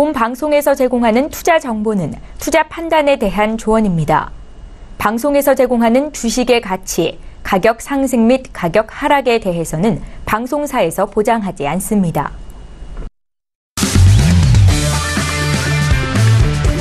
본 방송에서 제공하는 투자 정보는 투자 판단에 대한 조언입니다. 방송에서 제공하는 주식의 가치, 가격 상승 및 가격 하락에 대해서는 방송사에서 보장하지 않습니다.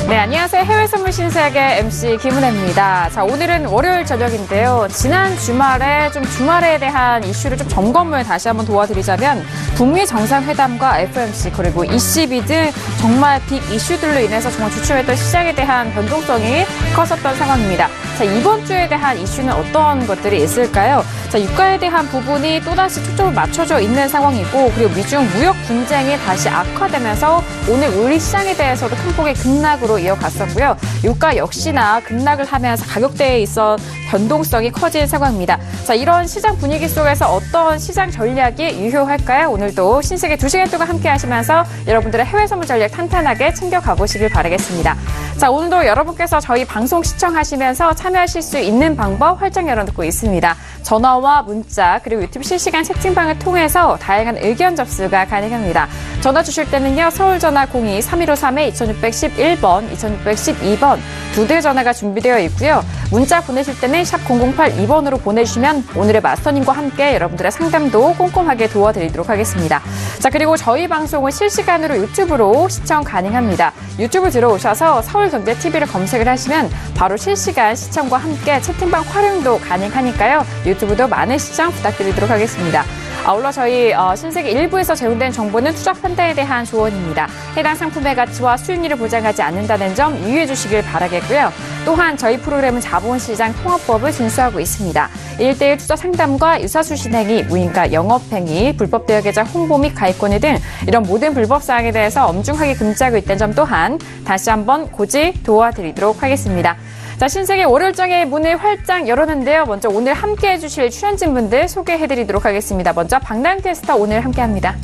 네, 안녕하세요. 해외 선물 신세계 MC 김은혜입니다. 자, 오늘은 월요일 저녁인데요. 지난 주말에 주말에 대한 이슈를 점검을 다시 한번 도와드리자면 북미 정상회담과 FOMC 그리고 ECB 등 정말 빅 이슈들로 인해서 정말 주춤했던 시장에 대한 변동성이 컸었던 상황입니다. 자, 이번 주에 대한 이슈는 어떤 것들이 있을까요? 자, 유가에 대한 부분이 또다시 초점을 맞춰져 있는 상황이고, 그리고 미중 무역 분쟁이 다시 악화되면서 오늘 우리 시장에 대해서도 큰 폭의 급락으로 이어갔었고요. 유가 역시나 급락을 하면서 가격대에 있어 변동성이 커진 상황입니다. 자, 이런 시장 분위기 속에서 어떤 시장 전략이 유효할까요? 오늘도 신세계 2시간 동안 함께 하시면서 여러분들의 해외 선물 전략 탄탄하게 챙겨가 보시길 바라겠습니다. 자, 오늘도 여러분께서 저희 방송 시청하시면서 참여하실 수 있는 방법 활짝 열어놓고 있습니다. 전화와 문자 그리고 유튜브 실시간 채팅방을 통해서 다양한 의견 접수가 가능합니다. 전화 주실 때는요. 서울전화 02-3153-2611번, 2612번 두 대의 전화가 준비되어 있고요. 문자 보내실 때는 샵 0082번으로 보내주시면 오늘의 마스터님과 함께 여러분들의 상담도 꼼꼼하게 도와드리도록 하겠습니다. 자, 그리고 저희 방송은 실시간으로 유튜브로 시청 가능합니다. 유튜브 들어오셔서 서울경제TV를 검색을 하시면 바로 실시간 시청과 함께 채팅방 활용도 가능하니까요. 유튜브도 많은 시청 부탁드리도록 하겠습니다. 아울러 저희 신세계 1부에서 제공된 정보는 투자 판단에 대한 조언입니다. 해당 상품의 가치와 수익률을 보장하지 않는다는 점 유의해 주시길 바라겠고요. 또한 저희 프로그램은 자본시장 통합법을 준수하고 있습니다. 1:1 투자 상담과 유사수신 행위, 무인가 영업행위, 불법 대여계좌 홍보 및 가입권유 등 이런 모든 불법 사항에 대해서 엄중하게 금지하고 있다는 점 또한 다시 한번 고지 도와드리도록 하겠습니다. 자, 신세계 월요일장의 문을 활짝 열었는데요. 먼저 오늘 함께해 주실 출연진분들 소개해드리도록 하겠습니다. 먼저 박나영 캐스터 오늘 함께합니다.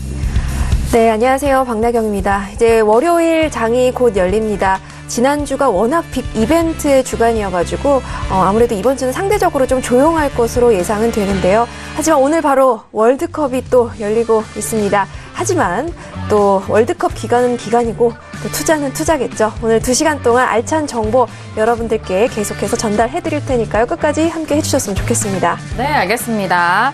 네, 안녕하세요. 박나경입니다. 이제 월요일 장이 곧 열립니다. 지난주가 워낙 빅 이벤트의 주간이어가지고 아무래도 이번 주는 상대적으로 좀 조용할 것으로 예상은 되는데요. 하지만 오늘 바로 월드컵이 또 열리고 있습니다. 하지만 또 월드컵 기간은 기간이고 또 투자는 투자겠죠. 오늘 2시간 동안 알찬 정보 여러분들께 계속해서 전달해드릴 테니까요. 끝까지 함께 해주셨으면 좋겠습니다. 네, 알겠습니다.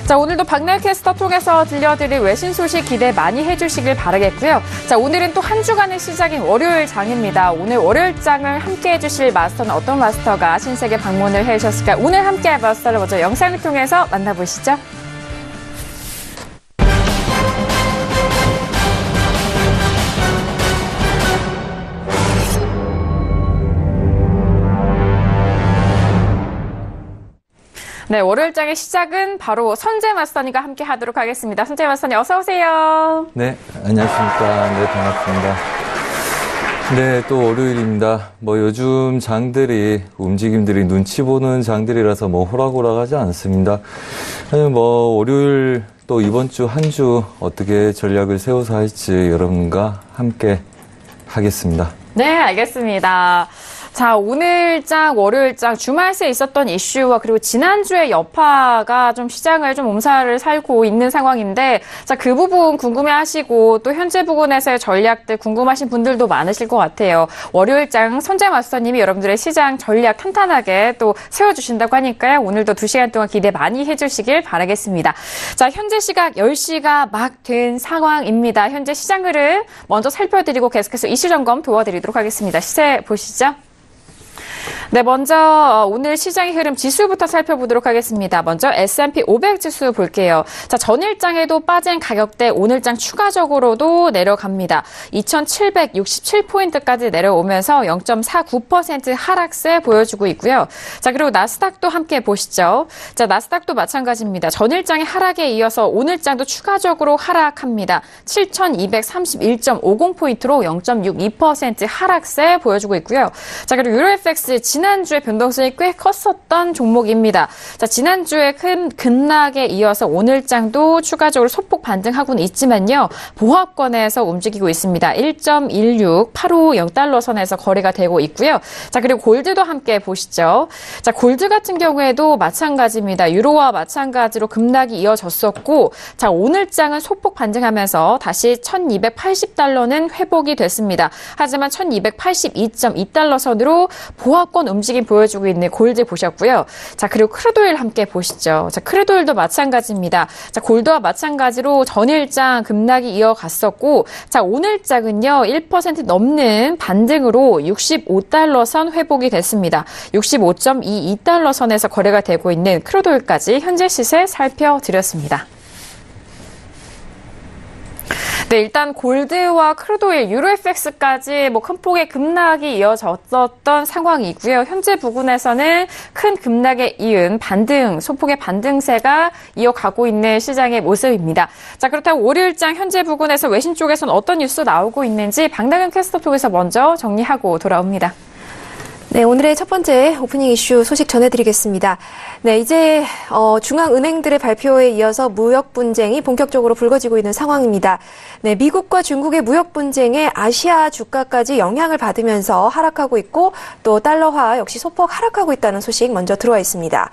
자, 오늘도 박나영 캐스터 통해서 들려드릴 외신 소식 기대 많이 해주시길 바라겠고요. 자, 오늘은 또 한 주간의 시작인 월요일 장입니다. 오늘 월요일 장을 함께 해주실 마스터는 어떤 마스터가 신세계 방문을 해주셨을까요? 오늘 함께 할 마스터를 먼저 영상을 통해서 만나보시죠. 네, 월요일장의 시작은 바로 선재 마스터님과 함께 하도록 하겠습니다. 선재 마스터님 어서 오세요. 네, 안녕하십니까. 네, 반갑습니다. 네, 또 월요일입니다. 요즘 장들이 움직임들이 눈치 보는 장들이라서 호락호락하지 않습니다. 월요일 또 이번 주 한 주 어떻게 전략을 세워서 할지 여러분과 함께 하겠습니다. 네, 알겠습니다. 자, 오늘장, 월요일장, 주말 새 있었던 이슈와 그리고 지난주의 여파가 시장을 몸살을 살고 있는 상황인데, 자, 그 부분 궁금해 하시고, 또 현재 부근에서의 전략들 궁금하신 분들도 많으실 것 같아요. 월요일장 선재 마스터님이 여러분들의 시장 전략 탄탄하게 또 세워주신다고 하니까요. 오늘도 2시간 동안 기대 많이 해주시길 바라겠습니다. 자, 현재 시각 10시가 막 된 상황입니다. 현재 시장 흐름 먼저 살펴드리고 계속해서 이슈 점검 도와드리도록 하겠습니다. 시세 보시죠. 네, 먼저 오늘 시장의 흐름 지수부터 살펴보도록 하겠습니다. 먼저 S&P 500 지수 볼게요. 자, 전일장에도 빠진 가격대 오늘장 추가적으로도 내려갑니다. 2,767포인트까지 내려오면서 0.49% 하락세 보여주고 있고요. 자, 그리고 나스닥도 함께 보시죠. 자, 나스닥도 마찬가지입니다. 전일장의 하락에 이어서 오늘장도 추가적으로 하락합니다. 7,231.50포인트로 0.62% 하락세 보여주고 있고요. 자, 그리고 유로FX 지난주에 변동성이 꽤 컸었던 종목입니다. 자, 지난주에 큰 급락에 이어서 오늘장도 추가적으로 소폭 반등하고는 있지만요. 보합권에서 움직이고 있습니다. 1.16850달러 선에서 거래가 되고 있고요. 자, 그리고 골드도 함께 보시죠. 자, 골드 같은 경우에도 마찬가지입니다. 유로와 마찬가지로 급락이 이어졌었고, 자, 오늘장은 소폭 반등하면서 다시 1280달러는 회복이 됐습니다. 하지만 1282.2달러 선으로 보합권 움직임 보여주고 있는 골드 보셨고요. 자, 그리고 크루드오일 함께 보시죠. 자, 크루드오일도 마찬가지입니다. 자, 골드와 마찬가지로 전일장 급락이 이어갔었고, 자, 오늘장은요, 1% 넘는 반등으로 65달러 선 회복이 됐습니다. 65.22달러 선에서 거래가 되고 있는 크루드오일까지 현재 시세 살펴드렸습니다. 네, 일단 골드와 크루드오일, 유로FX까지 큰 폭의 급락이 이어졌었던 상황이고요. 현재 부근에서는 큰 급락에 이은 반등, 소폭의 반등세가 이어가고 있는 시장의 모습입니다. 자, 그렇다면 월요일장 현재 부근에서 외신 쪽에서는 어떤 뉴스 나오고 있는지 박나경 캐스터 통해서 먼저 정리하고 돌아옵니다. 네, 오늘의 첫 번째 오프닝 이슈 소식 전해드리겠습니다. 네, 이제 중앙은행들의 발표에 이어서 무역 분쟁이 본격적으로 불거지고 있는 상황입니다. 네, 미국과 중국의 무역 분쟁에 아시아 주가까지 영향을 받으면서 하락하고 있고, 또 달러화 역시 소폭 하락하고 있다는 소식 먼저 들어와 있습니다.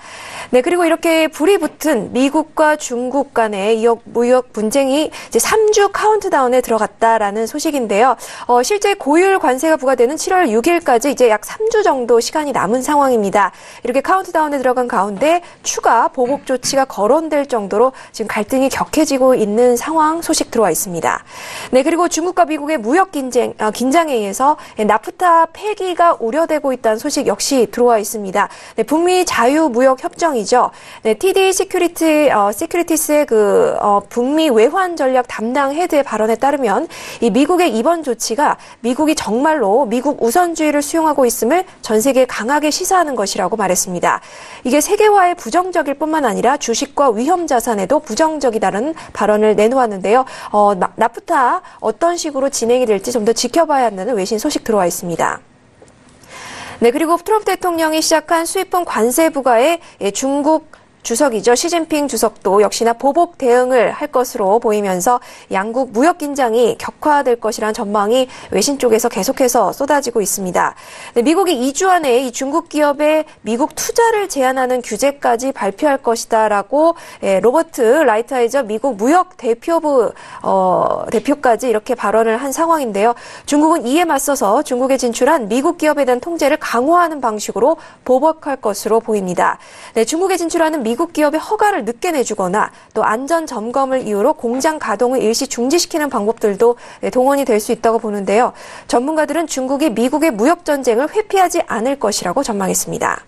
네, 그리고 이렇게 불이 붙은 미국과 중국 간의 무역 분쟁이 이제 3주 카운트다운에 들어갔다라는 소식인데요. 실제 고율 관세가 부과되는 7월 6일까지 이제 약 3주 정도 시간이 남은 상황입니다. 이렇게 카운트다운에 들어간 가운데 추가 보복 조치가 거론될 정도로 지금 갈등이 격해지고 있는 상황 소식 들어와 있습니다. 네, 그리고 중국과 미국의 무역 긴장에 의해서 나프타 폐기가 우려되고 있다는 소식 역시 들어와 있습니다. 네, 북미 자유무역 협정이죠. 네, TD 시큐리티스의 북미 외환 전략 담당 헤드의 발언에 따르면 이 미국의 이번 조치가 미국이 정말로 미국 우선주의를 수용하고 있음을 전 세계에 강하게 시사하는 것이라고 말했습니다. 이게 세계화에 부정적일 뿐만 아니라 주식과 위험 자산에도 부정적이다는 발언을 내놓았는데요. 나프타 어떤 식으로 진행이 될지 좀 더 지켜봐야 한다는 외신 소식 들어와 있습니다. 네, 그리고 트럼프 대통령이 시작한 수입품 관세 부과에 중국 주석이죠. 시진핑 주석도 역시나 보복 대응을 할 것으로 보이면서 양국 무역 긴장이 격화될 것이라는 전망이 외신 쪽에서 계속해서 쏟아지고 있습니다. 네, 미국이 2주 안에 이 중국 기업의 미국 투자를 제한하는 규제까지 발표할 것이다라고 로버트 라이트하이저 미국 무역 대표부 대표까지 이렇게 발언을 한 상황인데요. 중국은 이에 맞서서 중국에 진출한 미국 기업에 대한 통제를 강화하는 방식으로 보복할 것으로 보입니다. 네, 중국에 진출하는 미국 기업의 허가를 늦게 내주거나 또 안전 점검을 이유로 공장 가동을 일시 중지시키는 방법들도 동원이 될 수 있다고 보는데요. 전문가들은 중국이 미국의 무역 전쟁을 회피하지 않을 것이라고 전망했습니다.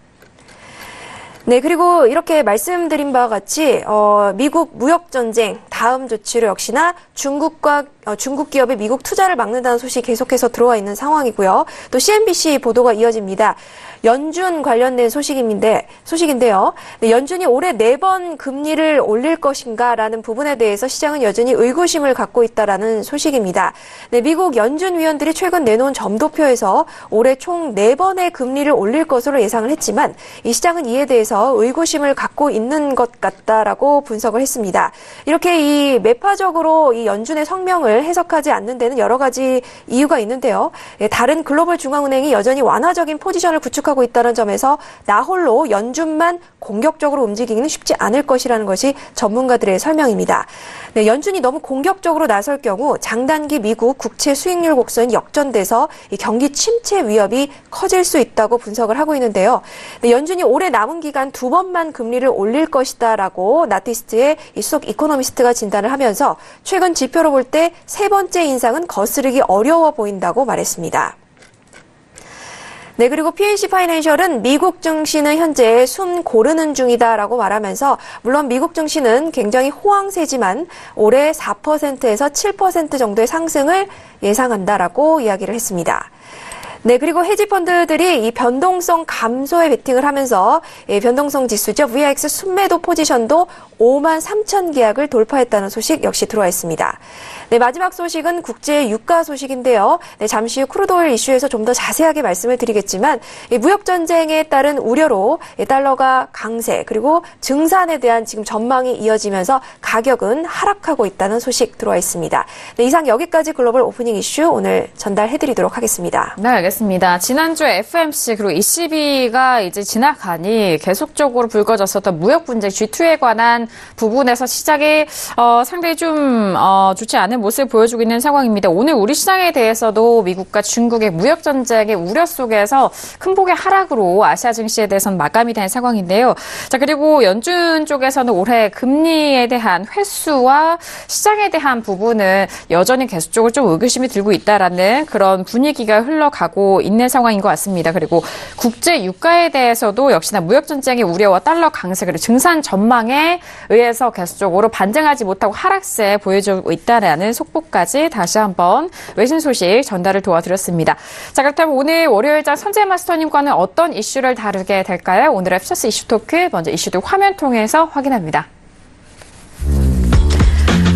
네, 그리고 이렇게 말씀드린 바와 같이 미국 무역 전쟁 다음 조치로 역시나 중국 기업의 미국 투자를 막는다는 소식이 계속해서 들어와 있는 상황이고요. 또 CNBC 보도가 이어집니다. 연준 관련된 소식인데요. 네, 연준이 올해 4번 금리를 올릴 것인가라는 부분에 대해서 시장은 여전히 의구심을 갖고 있다라는 소식입니다. 네, 미국 연준 위원들이 최근 내놓은 점도표에서 올해 총 4번의 금리를 올릴 것으로 예상을 했지만 이 시장은 이에 대해서 의구심을 갖고 있는 것 같다라고 분석을 했습니다. 이렇게 이 매파적으로 이 연준의 성명을 해석하지 않는 데는 여러 가지 이유가 있는데요. 네, 다른 글로벌 중앙은행이 여전히 완화적인 포지션을 구축하고 있다는 점에서 나홀로 연준만 공격적으로 움직이기는 쉽지 않을 것이라는 것이 전문가들의 설명입니다. 네, 연준이 너무 공격적으로 나설 경우 장단기 미국 국채 수익률 곡선이 역전돼서 이 경기 침체 위협이 커질 수 있다고 분석을 하고 있는데요. 네, 연준이 올해 남은 기간 2번만 금리를 올릴 것이다라고 나티스트의 이 수석 이코노미스트가 진단을 하면서 최근 지표로 볼 때 3번째 인상은 거스르기 어려워 보인다고 말했습니다. 네, 그리고 PNC 파이낸셜은 미국 증시는 현재 숨 고르는 중이다라고 말하면서 물론 미국 증시는 굉장히 호황세지만 올해 4%에서 7% 정도의 상승을 예상한다라고 이야기를 했습니다. 네, 그리고 헤지펀드들이 이 변동성 감소에 베팅을 하면서 변동성 지수죠. VIX 순매도 포지션도 5만 3천 계약을 돌파했다는 소식 역시 들어와 있습니다. 네, 마지막 소식은 국제 유가 소식인데요. 네, 잠시 후 크루드오일 이슈에서 좀 더 자세하게 말씀을 드리겠지만 무역 전쟁에 따른 우려로 달러가 강세 그리고 증산에 대한 지금 전망이 이어지면서 가격은 하락하고 있다는 소식 들어와 있습니다. 네, 이상 여기까지 글로벌 오프닝 이슈 오늘 전달해드리도록 하겠습니다. 네, 알겠습니다. 지난주에 FMC 그리고 ECB가 이제 지나가니 계속적으로 불거졌었던 무역 분쟁 G2에 관한 부분에서 시작이 상당히 좀 좋지 않은 모습을 보여주고 있는 상황입니다. 오늘 우리 시장에 대해서도 미국과 중국의 무역 전쟁의 우려 속에서 큰 폭의 하락으로 아시아 증시에 대해서는 마감이 된 상황인데요. 자, 그리고 연준 쪽에서는 올해 금리에 대한 회수와 시장에 대한 부분은 여전히 계속적으로 좀 의구심이 들고 있다라는 그런 분위기가 흘러가고 있는 상황인 것 같습니다. 그리고 국제 유가에 대해서도 역시나 무역 전쟁의 우려와 달러 강세 그리고 증산 전망에 의해서 계속적으로 반등하지 못하고 하락세 보여주고 있다라는 속보까지 다시 한번 외신 소식 전달을 도와드렸습니다. 자, 그렇다면 오늘 월요일장 선재 마스터님과는 어떤 이슈를 다루게 될까요? 오늘의 퓨처스 이슈 토크 먼저 이슈도 화면 통해서 확인합니다.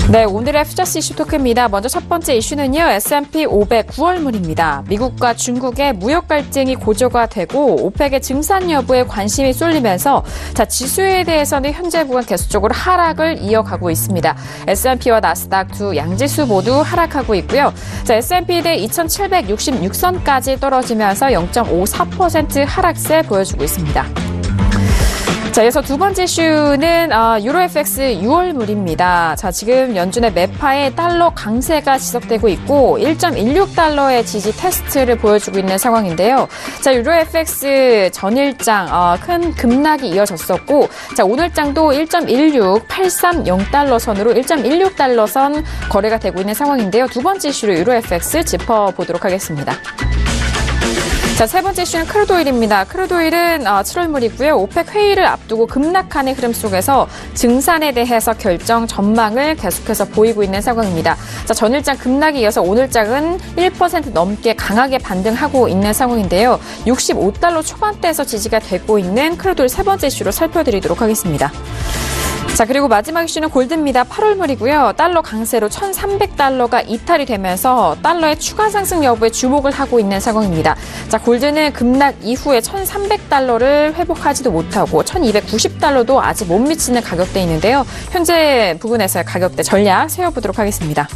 네, 오늘의 퓨처스 이슈 토크입니다. 먼저 첫 번째 이슈는요. S&P 500 9월물입니다. 미국과 중국의 무역 갈등이 고조가 되고 오펙의 증산 여부에 관심이 쏠리면서 자, 지수에 대해서는 현재 구간 계속적으로 하락을 이어가고 있습니다. S&P와 나스닥 두 양지수 모두 하락하고 있고요. 자, S&P 대 2766선까지 떨어지면서 0.54% 하락세 보여주고 있습니다. 자, 이어서 두 번째 이슈는 유로FX 6월물입니다. 자, 지금 연준의 매파에 달러 강세가 지속되고 있고 1.16달러의 지지 테스트를 보여주고 있는 상황인데요. 자, 유로FX 전일장 큰 급락이 이어졌었고, 자, 오늘장도 1.16830달러 선으로 1.16달러 선 거래가 되고 있는 상황인데요. 두 번째 이슈로 유로FX 짚어보도록 하겠습니다. 자, 세 번째 이슈는 크루드오일입니다. 크루드오일은 7월물이고요. 오펙 회의를 앞두고 급락하는 흐름 속에서 증산에 대해서 결정 전망을 계속해서 보이고 있는 상황입니다. 자, 전일장 급락이 이어서 오늘장은 1% 넘게 강하게 반등하고 있는 상황인데요. 65달러 초반대에서 지지가 되고 있는 크루드오일 세 번째 이슈로 살펴드리도록 하겠습니다. 자, 그리고 마지막 이슈는 골드입니다. 8월물이고요. 달러 강세로 1,300달러가 이탈이 되면서 달러의 추가 상승 여부에 주목을 하고 있는 상황입니다. 자, 골드는 급락 이후에 1,300달러를 회복하지도 못하고 1,290달러도 아직 못 미치는 가격대에 있는데요. 현재 부분에서의 가격대 전략 세워보도록 하겠습니다.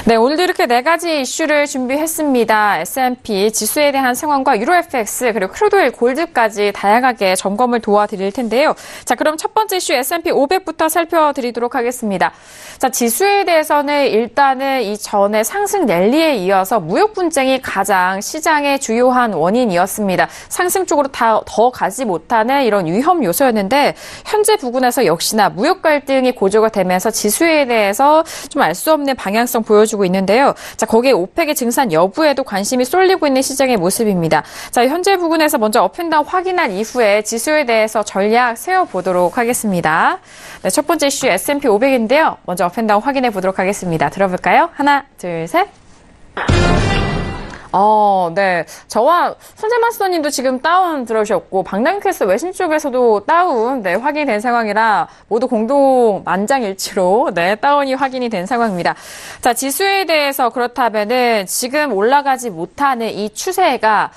네, 오늘도 이렇게 네 가지 이슈를 준비했습니다. S&P 지수에 대한 상황과 유로FX 그리고 크루드오일 골드까지 다양하게 점검을 도와드릴 텐데요. 자, 그럼 첫 번째 이슈 S&P 500부터 살펴드리도록 하겠습니다. 자, 지수에 대해서는 일단은 이 전에 상승 랠리에 이어서 무역 분쟁이 가장 시장의 주요한 원인이었습니다. 상승 쪽으로 더 가지 못하는 이런 위험 요소였는데 현재 부근에서 역시나 무역 갈등이 고조가 되면서 지수에 대해서 좀 알 수 없는 방향성 보여주고 있는데요. 자, 거기에 오펙의 증산 여부에도 관심이 쏠리고 있는 시장의 모습입니다. 자, 현재 부근에서 먼저 업앤다운 확인한 이후에 지수에 대해서 전략 세워보도록 하겠습니다. 네, 첫 번째 이슈 S&P 500인데요. 먼저 업앤다운 확인해 보도록 하겠습니다. 들어볼까요? 하나, 둘, 셋. 네. 저와 선재 마스터님도 지금 다운 들어오셨고, 박남캐스 외신 쪽에서도 다운, 네, 확인이 된 상황이라 모두 공동 만장일치로, 네, 다운이 확인이 된 상황입니다. 자, 지수에 대해서 그렇다면은 지금 올라가지 못하는 이 추세가,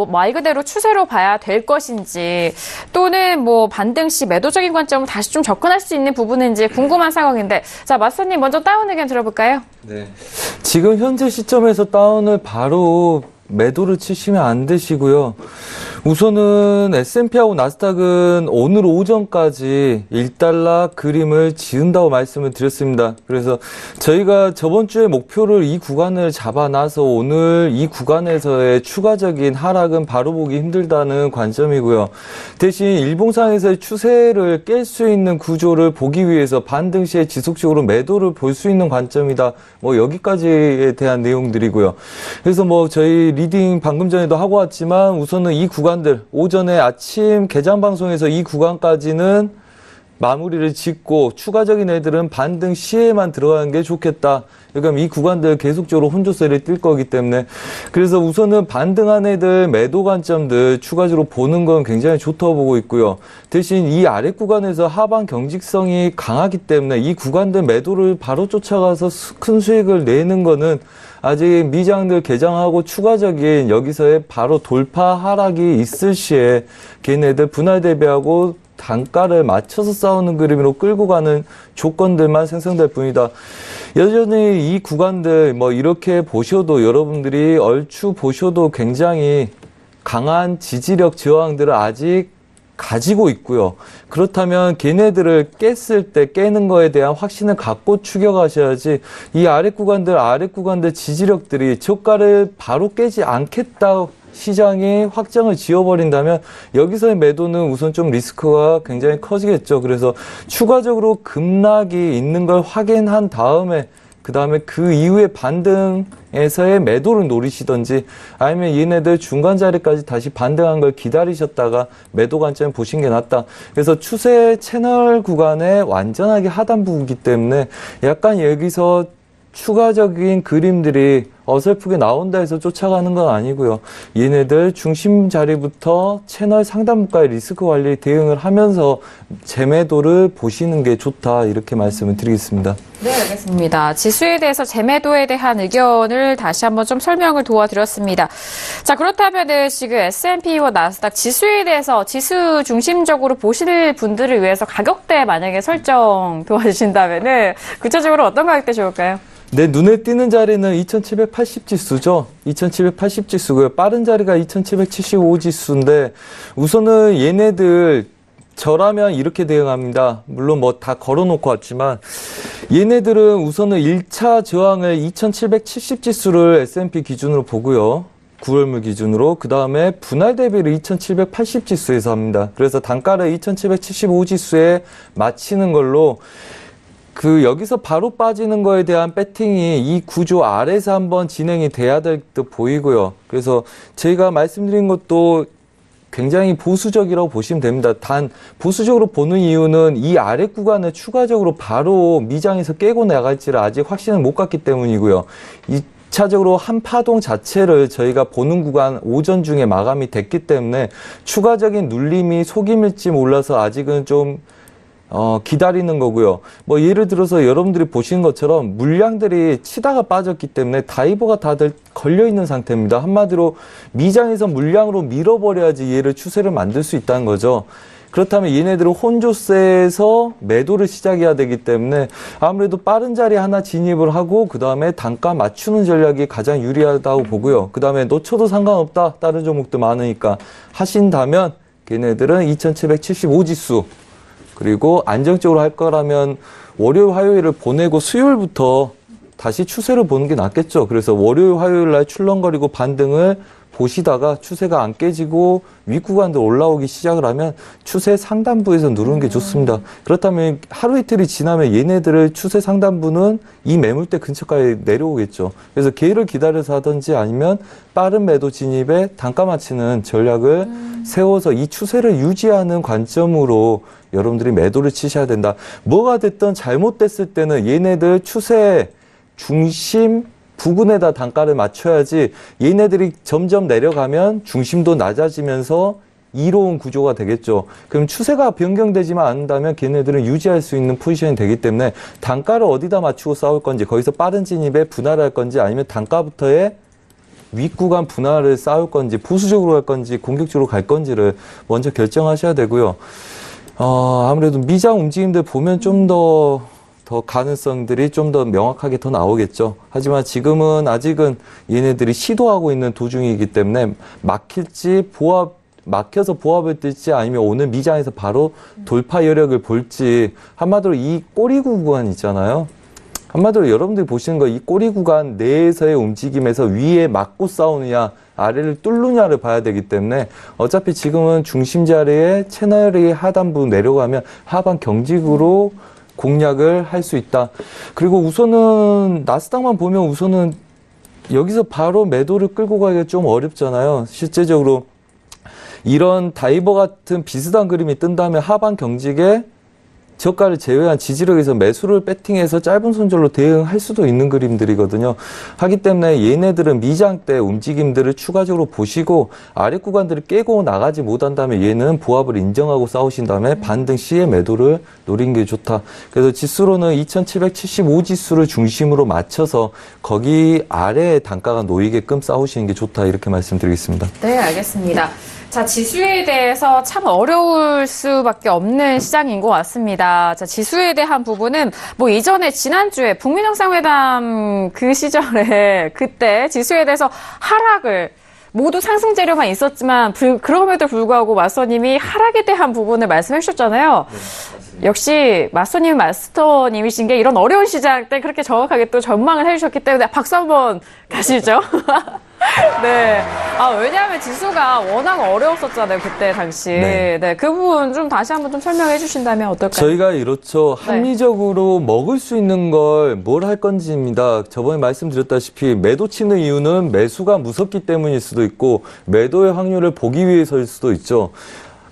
말 그대로 추세로 봐야 될 것인지, 또는 반등 시 매도적인 관점을 다시 좀 접근할 수 있는 부분인지 궁금한 상황인데, 자, 마스터님 먼저 다운 의견 들어볼까요? 네. 지금 현재 시점에서 다운을 바로 매도를 치시면 안 되시고요. 우선은 S&P하고 나스닥은 오늘 오전까지 1달러 그림을 지은다고 말씀을 드렸습니다. 그래서 저희가 저번 주에 목표를 이 구간을 잡아놔서 오늘 이 구간에서의 추가적인 하락은 바로 보기 힘들다는 관점이고요. 대신 일봉상에서의 추세를 깰 수 있는 구조를 보기 위해서 반등 시에 지속적으로 매도를 볼 수 있는 관점이다. 여기까지에 대한 내용들이고요. 그래서 저희 리딩 방금 전에도 하고 왔지만 우선은 이 구간들 오전에 아침 개장 방송에서 이 구간까지는 마무리를 짓고 추가적인 애들은 반등 시에만 들어가는 게 좋겠다. 그러니까 이 구간들 계속적으로 혼조세를 뛸 거기 때문에 그래서 우선은 반등한 애들 매도 관점들 추가적으로 보는 건 굉장히 좋다고 보고 있고요. 대신 이 아래 구간에서 하방 경직성이 강하기 때문에 이 구간들 매도를 바로 쫓아가서 큰 수익을 내는 거는 아직 미장들 개장하고 추가적인 여기서의 바로 돌파 하락이 있을 시에 걔네들 분할 대비하고 단가를 맞춰서 싸우는 그림으로 끌고 가는 조건들만 생성될 뿐이다. 여전히 이 구간들 뭐 이렇게 보셔도 여러분들이 얼추 보셔도 굉장히 강한 지지력 저항들을 아직 가지고 있고요. 그렇다면 걔네들을 깼을 때 깨는 거에 대한 확신을 갖고 추격하셔야지 이 아래 구간들 지지력들이 저가를 바로 깨지 않겠다 시장이 확정을 지어버린다면 여기서의 매도는 우선 좀 리스크가 굉장히 커지겠죠. 그래서 추가적으로 급락이 있는 걸 확인한 다음에 그 다음에 그 이후에 반등에서의 매도를 노리시던지 아니면 얘네들 중간 자리까지 다시 반등한 걸 기다리셨다가 매도 관점 보신 게 낫다. 그래서 추세 채널 구간에 완전하게 하단부이기 때문에 약간 여기서 추가적인 그림들이 어설프게 나온다 해서 쫓아가는 건 아니고요. 얘네들 중심 자리부터 채널 상단부까지 리스크 관리 대응을 하면서 재매도를 보시는 게 좋다 이렇게 말씀을 드리겠습니다. 네, 알겠습니다. 지수에 대해서 재매도에 대한 의견을 다시 한번 좀 설명을 도와드렸습니다. 자, 그렇다면 지금 S&P와 나스닥 지수에 대해서 지수 중심적으로 보실 분들을 위해서 가격대 만약에 설정 도와주신다면 구체적으로 어떤 가격대 좋을까요? 내 눈에 띄는 자리는 2780 지수죠. 2780 지수고요. 빠른 자리가 2775 지수인데 우선은 얘네들 저라면 이렇게 대응합니다. 물론 뭐 다 걸어놓고 왔지만 얘네들은 우선은 1차 저항을 2770 지수를 S&P 기준으로 보고요. 9월물 기준으로 그 다음에 분할 대비를 2780 지수에서 합니다. 그래서 단가를 2775 지수에 맞추는 걸로 여기서 바로 빠지는 거에 대한 배팅이 이 구조 아래서 한번 진행이 돼야 될 듯 보이고요. 그래서 저희가 말씀드린 것도 굉장히 보수적이라고 보시면 됩니다. 단 보수적으로 보는 이유는 이 아래 구간을 추가적으로 바로 미장에서 깨고 나갈지를 아직 확신을 못 갖기 때문이고요. 2차적으로 한 파동 자체를 저희가 보는 구간 오전 중에 마감이 됐기 때문에 추가적인 눌림이 속임일지 몰라서 아직은 좀 기다리는 거고요. 뭐 예를 들어서 여러분들이 보시는 것처럼 물량들이 치다가 빠졌기 때문에 다이버가 다들 걸려있는 상태입니다. 한마디로 미장에서 물량으로 밀어버려야지 얘를 추세를 만들 수 있다는 거죠. 그렇다면 얘네들은 혼조세에서 매도를 시작해야 되기 때문에 아무래도 빠른 자리 하나 진입을 하고 그 다음에 단가 맞추는 전략이 가장 유리하다고 보고요. 그 다음에 놓쳐도 상관없다. 다른 종목도 많으니까 하신다면 걔네들은 2775 지수 그리고 안정적으로 할 거라면 월요일, 화요일을 보내고 수요일부터 다시 추세를 보는 게 낫겠죠. 그래서 월요일, 화요일 날 출렁거리고 반등을 보시다가 추세가 안 깨지고 윗구간도 올라오기 시작을 하면 추세 상단부에서 누르는 게 좋습니다. 그렇다면 하루 이틀이 지나면 얘네들의 추세 상단부는 이 매물대 근처까지 내려오겠죠. 그래서 기회를 기다려서 하든지 아니면 빠른 매도 진입에 단가 맞추는 전략을 세워서 이 추세를 유지하는 관점으로 여러분들이 매도를 치셔야 된다. 뭐가 됐든 잘못됐을 때는 얘네들 추세 중심 부근에다 단가를 맞춰야지 얘네들이 점점 내려가면 중심도 낮아지면서 이로운 구조가 되겠죠. 그럼 추세가 변경되지만 않는다면 걔네들은 유지할 수 있는 포지션이 되기 때문에 단가를 어디다 맞추고 싸울 건지 거기서 빠른 진입에 분할할 건지 아니면 단가부터의 윗구간 분할을 싸울 건지 보수적으로 갈 건지 공격적으로 갈 건지를 먼저 결정하셔야 되고요. 아무래도 미장 움직임들 보면 좀 더 가능성들이 좀 더 명확하게 더 나오겠죠. 하지만 지금은 아직은 얘네들이 시도하고 있는 도중이기 때문에 막혀서 보합을 뜰지 아니면 오늘 미장에서 바로 돌파 여력을 볼지 한마디로 이 꼬리 구간 있잖아요. 한마디로 여러분들이 보시는 거 이 꼬리 구간 내에서의 움직임에서 위에 막고 싸우느냐 아래를 뚫느냐를 봐야 되기 때문에 어차피 지금은 중심 자리에 채널이 하단부 내려가면 하반 경직으로 공략을 할 수 있다. 그리고 우선은 나스닥만 보면 우선은 여기서 바로 매도를 끌고 가기가 좀 어렵잖아요. 실제적으로 이런 다이버 같은 비슷한 그림이 뜬다면 하반 경직에 저가를 제외한 지지력에서 매수를 배팅해서 짧은 손절로 대응할 수도 있는 그림들이거든요. 하기 때문에 얘네들은 미장 때 움직임들을 추가적으로 보시고 아래 구간들을 깨고 나가지 못한다면 얘는 보합을 인정하고 싸우신 다음에 반등 시에 매도를 노린 게 좋다. 그래서 지수로는 2775 지수를 중심으로 맞춰서 거기 아래에 단가가 놓이게끔 싸우시는 게 좋다. 이렇게 말씀드리겠습니다. 네, 알겠습니다. 자, 지수에 대해서 참 어려울 수밖에 없는 시장인 것 같습니다. 자, 지수에 대한 부분은 뭐 이전에 지난주에 북미 정상회담 그 시절에 그때 지수에 대해서 하락을 모두 상승 재료만 있었지만 그럼에도 불구하고 마스터님이 하락에 대한 부분을 말씀해 주셨잖아요. 네, 역시 마스터님이신 게 이런 어려운 시장 때 그렇게 정확하게 또 전망을 해주셨기 때문에 박수 한번 가시죠. 네. 왜냐하면 지수가 워낙 어려웠었잖아요, 그때 당시. 네. 그 부분 좀 다시 한번 좀 설명해 주신다면 어떨까요? 저희가 이렇죠. 합리적으로 먹을 수 있는 걸 뭘 할 건지입니다. 저번에 말씀드렸다시피 매도 치는 이유는 매수가 무섭기 때문일 수도 있고 매도의 확률을 보기 위해서일 수도 있죠.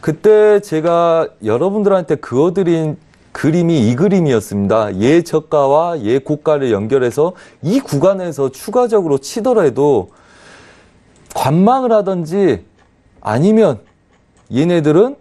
그때 제가 여러분들한테 그어드린 그림이 이 그림이었습니다. 얘 저가와 얘 고가를 연결해서 이 구간에서 추가적으로 치더라도 관망을 하든지 아니면 얘네들은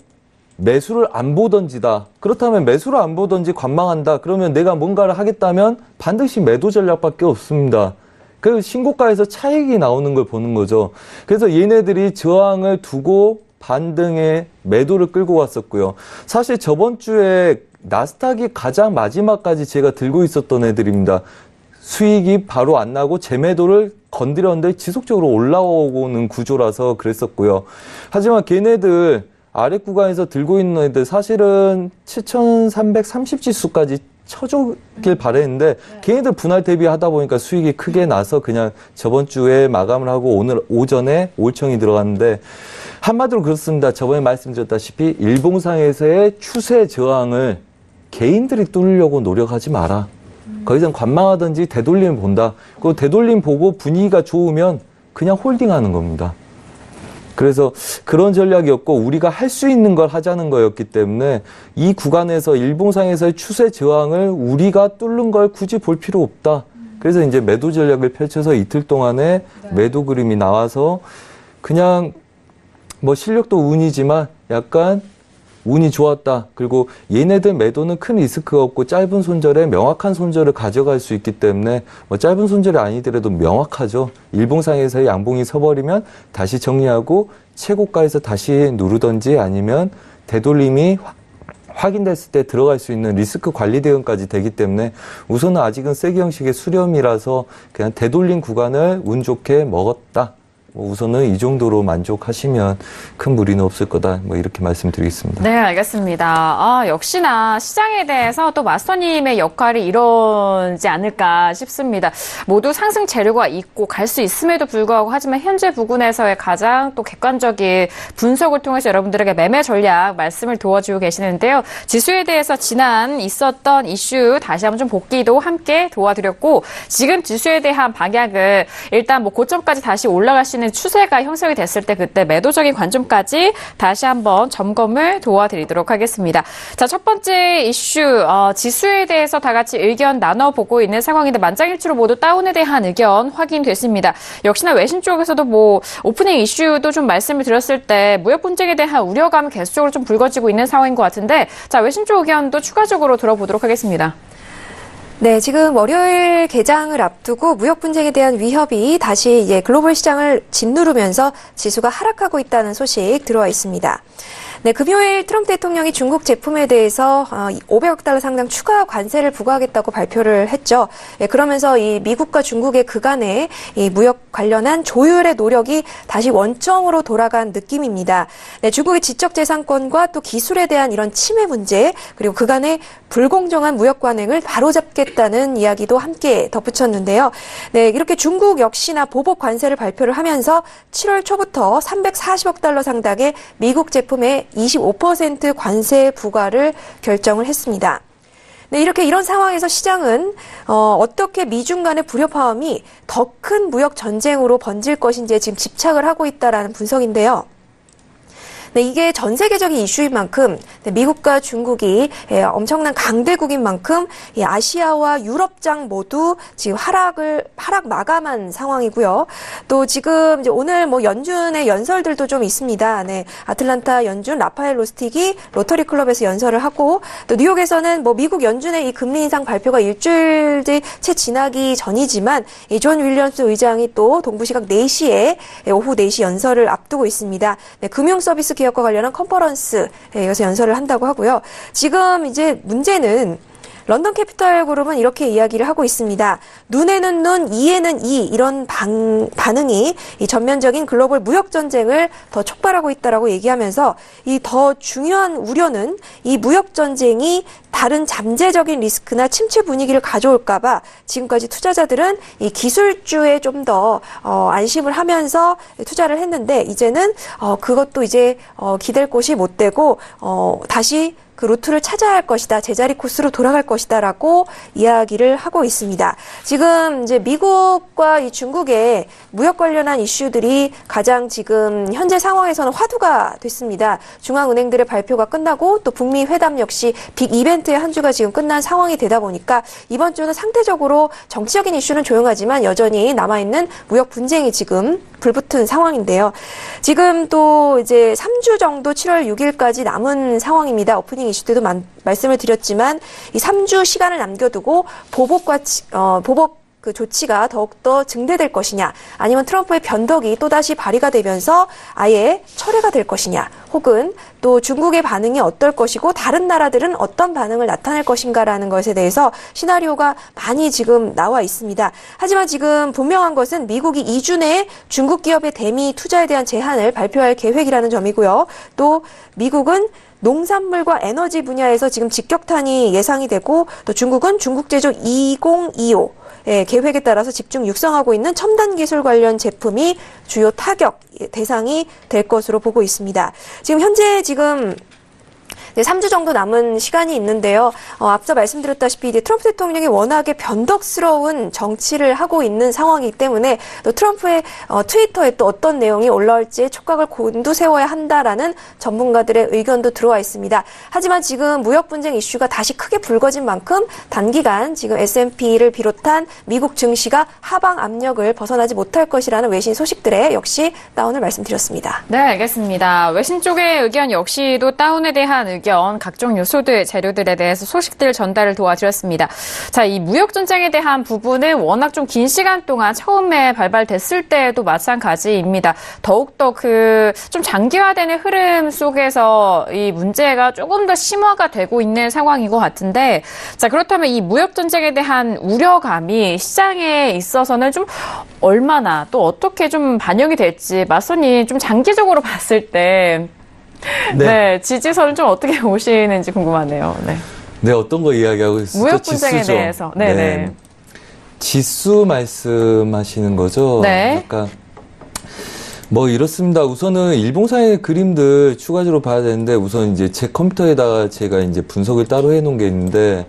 매수를 안 보던지다. 그렇다면 매수를 안 보던지 관망한다. 그러면 내가 뭔가를 하겠다면 반드시 매도 전략밖에 없습니다. 그 신고가에서 차익이 나오는 걸 보는 거죠. 그래서 얘네들이 저항을 두고 반등에 매도를 끌고 왔었고요. 사실 저번 주에 나스닥이 가장 마지막까지 제가 들고 있었던 애들입니다. 수익이 바로 안 나고 재매도를 건드렸는데 지속적으로 올라오는 구조라서 그랬었고요. 하지만 걔네들 아래 구간에서 들고 있는 애들 사실은 7330 지수까지 쳐주길 바랬는데 걔네들 분할 대비하다 보니까 수익이 크게 나서 그냥 저번 주에 마감을 하고 오늘 오전에 올청이 들어갔는데 한마디로 그렇습니다. 저번에 말씀드렸다시피 일봉상에서의 추세 저항을 개인들이 뚫으려고 노력하지 마라. 거기선 관망하든지 되돌림 본다. 그 되돌림 보고 분위기가 좋으면 그냥 홀딩하는 겁니다. 그래서 그런 전략이었고 우리가 할 수 있는 걸 하자는 거였기 때문에 이 구간에서 일봉상에서의 추세 저항을 우리가 뚫는 걸 굳이 볼 필요 없다. 그래서 이제 매도 전략을 펼쳐서 이틀 동안에 매도 그림이 나와서 그냥 뭐 실력도 운이지만 약간 운이 좋았다. 그리고 얘네들 매도는 큰 리스크가 없고 짧은 손절에 명확한 손절을 가져갈 수 있기 때문에 뭐 짧은 손절이 아니더라도 명확하죠. 일봉상에서의 양봉이 서버리면 다시 정리하고 최고가에서 다시 누르던지 아니면 되돌림이 확인됐을 때 들어갈 수 있는 리스크 관리 대응까지 되기 때문에 우선은 아직은 세기 형식의 수렴이라서 그냥 되돌림 구간을 운 좋게 먹었다. 우선은 이 정도로 만족하시면 큰 무리는 없을 거다. 뭐 이렇게 말씀드리겠습니다. 네, 알겠습니다. 역시나 시장에 대해서 또 마스터님의 역할이 이러지 않을까 싶습니다. 모두 상승 재료가 있고 갈 수 있음에도 불구하고 하지만 현재 부근에서의 가장 또 객관적인 분석을 통해서 여러분들에게 매매 전략 말씀을 도와주고 계시는데요. 지수에 대해서 지난 있었던 이슈 다시 한번 좀 복기도 함께 도와드렸고 지금 지수에 대한 방향을 일단 뭐 고점까지 다시 올라갈 수 있는 추세가 형성이 됐을 때 그때 매도적인 관점까지 다시 한번 점검을 도와드리도록 하겠습니다. 자, 첫 번째 이슈 지수에 대해서 다 같이 의견 나눠보고 있는 상황인데 만장일치로 모두 다운에 대한 의견 확인됐습니다. 역시나 외신 쪽에서도 뭐 오프닝 이슈도 좀 말씀을 드렸을 때 무역 분쟁에 대한 우려감이 계속적으로 좀 불거지고 있는 상황인 것 같은데 자, 외신 쪽 의견도 추가적으로 들어보도록 하겠습니다. 네, 지금 월요일 개장을 앞두고 무역 분쟁에 대한 위협이 다시 이제 글로벌 시장을 짓누르면서 지수가 하락하고 있다는 소식 들어와 있습니다. 네, 금요일 트럼프 대통령이 중국 제품에 대해서 500억 달러 상당 추가 관세를 부과하겠다고 발표를 했죠. 네, 그러면서 이 미국과 중국의 그간의 이 무역 관련한 조율의 노력이 다시 원점으로 돌아간 느낌입니다. 네, 중국의 지적재산권과 또 기술에 대한 이런 침해 문제 그리고 그간의 불공정한 무역 관행을 바로잡겠다는 이야기도 함께 덧붙였는데요. 네, 이렇게 중국 역시나 보복 관세를 발표를 하면서 7월 초부터 340억 달러 상당의 미국 제품에 25% 관세 부과를 결정을 했습니다. 네, 이런 상황에서 시장은 어떻게 미중 간의 불협화음이 더 큰 무역 전쟁으로 번질 것인지에 지금 집착을 하고 있다라는 분석인데요. 네, 이게 전 세계적인 이슈인 만큼 미국과 중국이 엄청난 강대국인 만큼 이 아시아와 유럽장 모두 지금 하락 마감한 상황이고요. 또 지금 이제 오늘 뭐 연준의 연설들도 좀 있습니다. 네, 아틀란타 연준 라파엘 로스틱이 로터리 클럽에서 연설을 하고 또 뉴욕에서는 뭐 미국 연준의 이 금리 인상 발표가 일주일 채 지나기 전이지만 이 존 윌리엄스 의장이 또 동부 시각 4시에 오후 4시 연설을 앞두고 있습니다. 네, 금융 서비스 기업과 관련한 컨퍼런스 여기서 연설을 한다고 하고요. 지금 이제 문제는 런던 캐피털 그룹은 이렇게 이야기를 하고 있습니다. 눈에는 눈, 이에는 이 이런 반응이 이 전면적인 글로벌 무역 전쟁을 더 촉발하고 있다라고 얘기하면서 이 더 중요한 우려는 이 무역 전쟁이 다른 잠재적인 리스크나 침체 분위기를 가져올까봐 지금까지 투자자들은 이 기술주에 좀 더 안심을 하면서 투자를 했는데 이제는 그것도 이제 기댈 곳이 못 되고 다시 그 루트를 찾아야 할 것이다. 제자리 코스로 돌아갈 것이다라고 이야기를 하고 있습니다. 지금 이제 미국과 이 중국의 무역 관련한 이슈들이 가장 지금 현재 상황에서는 화두가 됐습니다. 중앙은행들의 발표가 끝나고 또 북미 회담 역시 빅 이벤트의 한 주가 지금 끝난 상황이 되다 보니까 이번 주는 상대적으로 정치적인 이슈는 조용하지만 여전히 남아있는 무역 분쟁이 지금 불붙은 상황인데요. 지금 또 이제 3주 정도 7월 6일까지 남은 상황입니다. 오프닝 이슈 때도 말씀을 드렸지만 이 3주 시간을 남겨두고 보복 그 조치가 더욱더 증대될 것이냐 아니면 트럼프의 변덕이 또다시 발휘가 되면서 아예 철회가 될 것이냐 혹은 또 중국의 반응이 어떨 것이고 다른 나라들은 어떤 반응을 나타낼 것인가라는 것에 대해서 시나리오가 많이 지금 나와 있습니다. 하지만 지금 분명한 것은 미국이 2주 내에 중국 기업의 대미 투자에 대한 제한을 발표할 계획이라는 점이고요. 또 미국은 농산물과 에너지 분야에서 지금 직격탄이 예상이 되고 또 중국은 중국 제조 2025 계획에 따라서 집중 육성하고 있는 첨단 기술 관련 제품이 주요 타격 대상이 될 것으로 보고 있습니다. 지금 현재 3주 정도 남은 시간이 있는데요. 앞서 말씀드렸다시피 이제 트럼프 대통령이 워낙에 변덕스러운 정치를 하고 있는 상황이기 때문에 또 트럼프의 트위터에 또 어떤 내용이 올라올지에 촉각을 곤두세워야 한다라는 전문가들의 의견도 들어와 있습니다. 하지만 지금 무역 분쟁 이슈가 다시 크게 불거진 만큼 단기간 지금 S&P를 비롯한 미국 증시가 하방 압력을 벗어나지 못할 것이라는 외신 소식들에 역시 다운을 말씀드렸습니다. 네, 알겠습니다. 외신 쪽의 의견 역시도 다운에 대한 의견, 각종 요소들, 재료들에 대해서 소식들 전달을 도와드렸습니다. 자, 이 무역 전쟁에 대한 부분은 워낙 좀 긴 시간 동안 처음에 발발됐을 때에도 마찬가지입니다. 더욱더 좀 장기화되는 흐름 속에서 이 문제가 조금 더 심화가 되고 있는 상황인 것 같은데, 자, 그렇다면 이 무역 전쟁에 대한 우려감이 시장에 있어서는 좀 얼마나 또 어떻게 좀 반영이 될지 맞선이 좀 장기적으로 봤을 때 네, 지지선을 좀 어떻게 보시는지 궁금하네요. 네. 네, 어떤 거 이야기하고 있었죠? 무역 분쟁에 지수죠. 대해서. 네네. 네. 지수 말씀하시는 거죠? 네. 그러니까 뭐 이렇습니다. 우선은 일봉상의 그림들 추가적으로 봐야 되는데 우선 이제 제 컴퓨터에다가 제가 이제 분석을 따로 해놓은 게 있는데